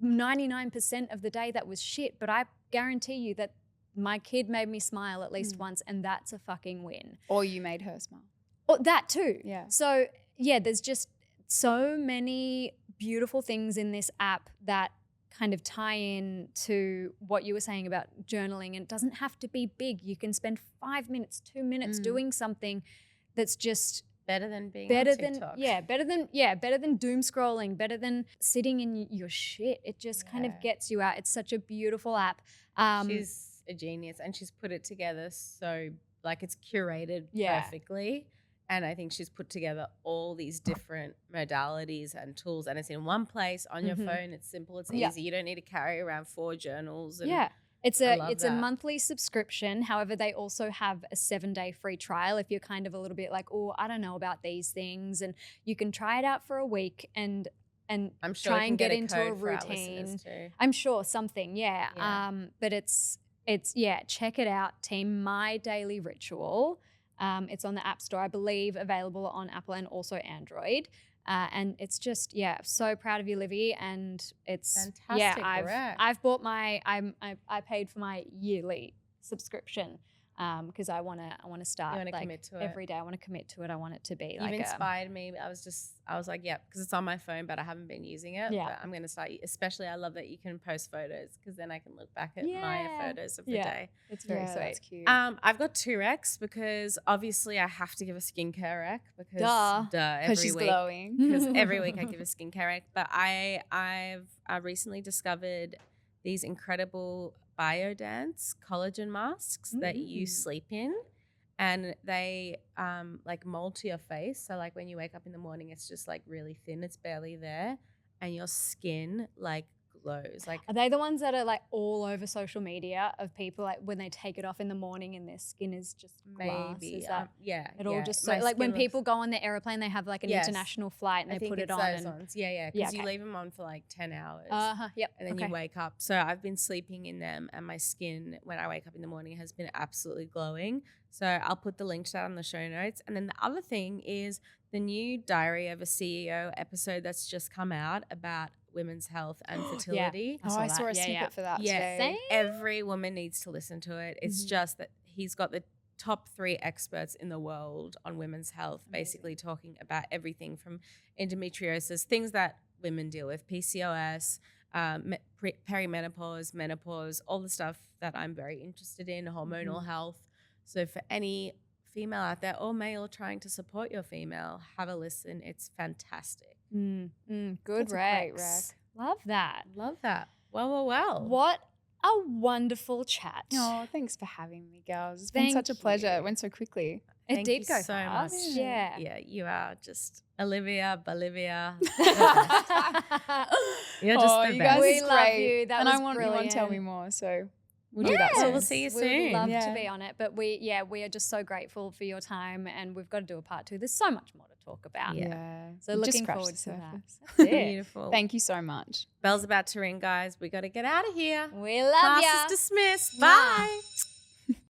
99% of the day that was shit, but I guarantee you that my kid made me smile at least once, and that's a fucking win. Or you made her smile. Oh, that too. Yeah. So yeah, there's just so many beautiful things in this app that kind of tie in to what you were saying about journaling. And it doesn't have to be big. You can spend 5 minutes, 2 minutes doing something that's just better than being better on than TikTok. better than doom scrolling, better than sitting in your shit. It just kind of gets you out. It's such a beautiful app. She's a genius, and she's put it together so like it's curated Yeah. perfectly. And I think she's put together all these different modalities and tools, and it's in one place on your phone. It's simple, it's easy. You don't need to carry around 4 journals. And It's I a love a that. monthly subscription. However, they also have a 7-day free trial if you're kind of a little bit like, oh, I don't know about these things, and you can try it out for a week and I'm sure try we and can get into a code for our routine. listeners too. I'm sure something, Yeah. but it's check it out, team. My Daily Ritual. It's on the App Store, I believe, available on Apple and also Android. And it's just, so proud of you, Livy. And it's Fantastic work. I've bought I paid for my yearly subscription because I wanna start. You wanna like, commit to it. every day. I want to commit to it. I want it to be You've like inspired me. I was like, yeah, because it's on my phone, but I haven't been using it. Yeah. But I'm going to start. Especially, I love that you can post photos because then I can look back at my photos of the day. It's very sweet. That's cute. I've got 2 recs because obviously I have to give a skincare rec because every Because she's week. glowing. Because every week I give a skincare rec. But I've recently discovered these incredible Biodance collagen masks that you sleep in, and they like mold to your face. So like when you wake up in the morning, it's just like really thin. It's barely there, and your skin like glows. Like, Are they the ones that are like all over social media of people like when they take it off in the morning and their skin is just glass? maybe Is that it all just so, My like when skin people go on the airplane, they have like an Yes. international flight and I they think put it it's on. those And, ones. Yeah, because you leave them on for like 10 hours. Yep. And then you wake up. So I've been sleeping in them, and my skin, when I wake up in the morning, has been absolutely glowing. So I'll put the link to that on the show notes. And then the other thing is the new Diary of a CEO episode that's just come out about women's health and fertility. I saw a snippet for that today. Same. Every woman needs to listen to it. It's just that he's got the top 3 experts in the world on women's health, basically talking about everything from endometriosis, things that women deal with, PCOS, perimenopause, menopause, all the stuff that I'm very interested in, hormonal health. So for any female out there or male trying to support your female, have a listen. It's fantastic. Good That's a great recs. rec. Love that. Love that. Well. What a wonderful chat. Oh, thanks for having me, girls. It's Thank been such a pleasure. you. It went so quickly. It Thank did you go so fast. much. Yeah. Yeah, you are just Olivia. You're just Oh, the you best. guys We are love great. you. That and was I want you to tell me brilliant. more. So we'll do that Yeah, soon. we'll see you We would soon. love to Yeah. be on it, but we are just so grateful for your time, and we've got to do a part 2. There's so much more to talk about. Yeah. So We've just looking scratched forward the to that. surface. That's it. Beautiful. Thank you so much. Bell's about to ring, guys. We got to get out of here. We love Class ya. is dismissed. Mwah. Bye.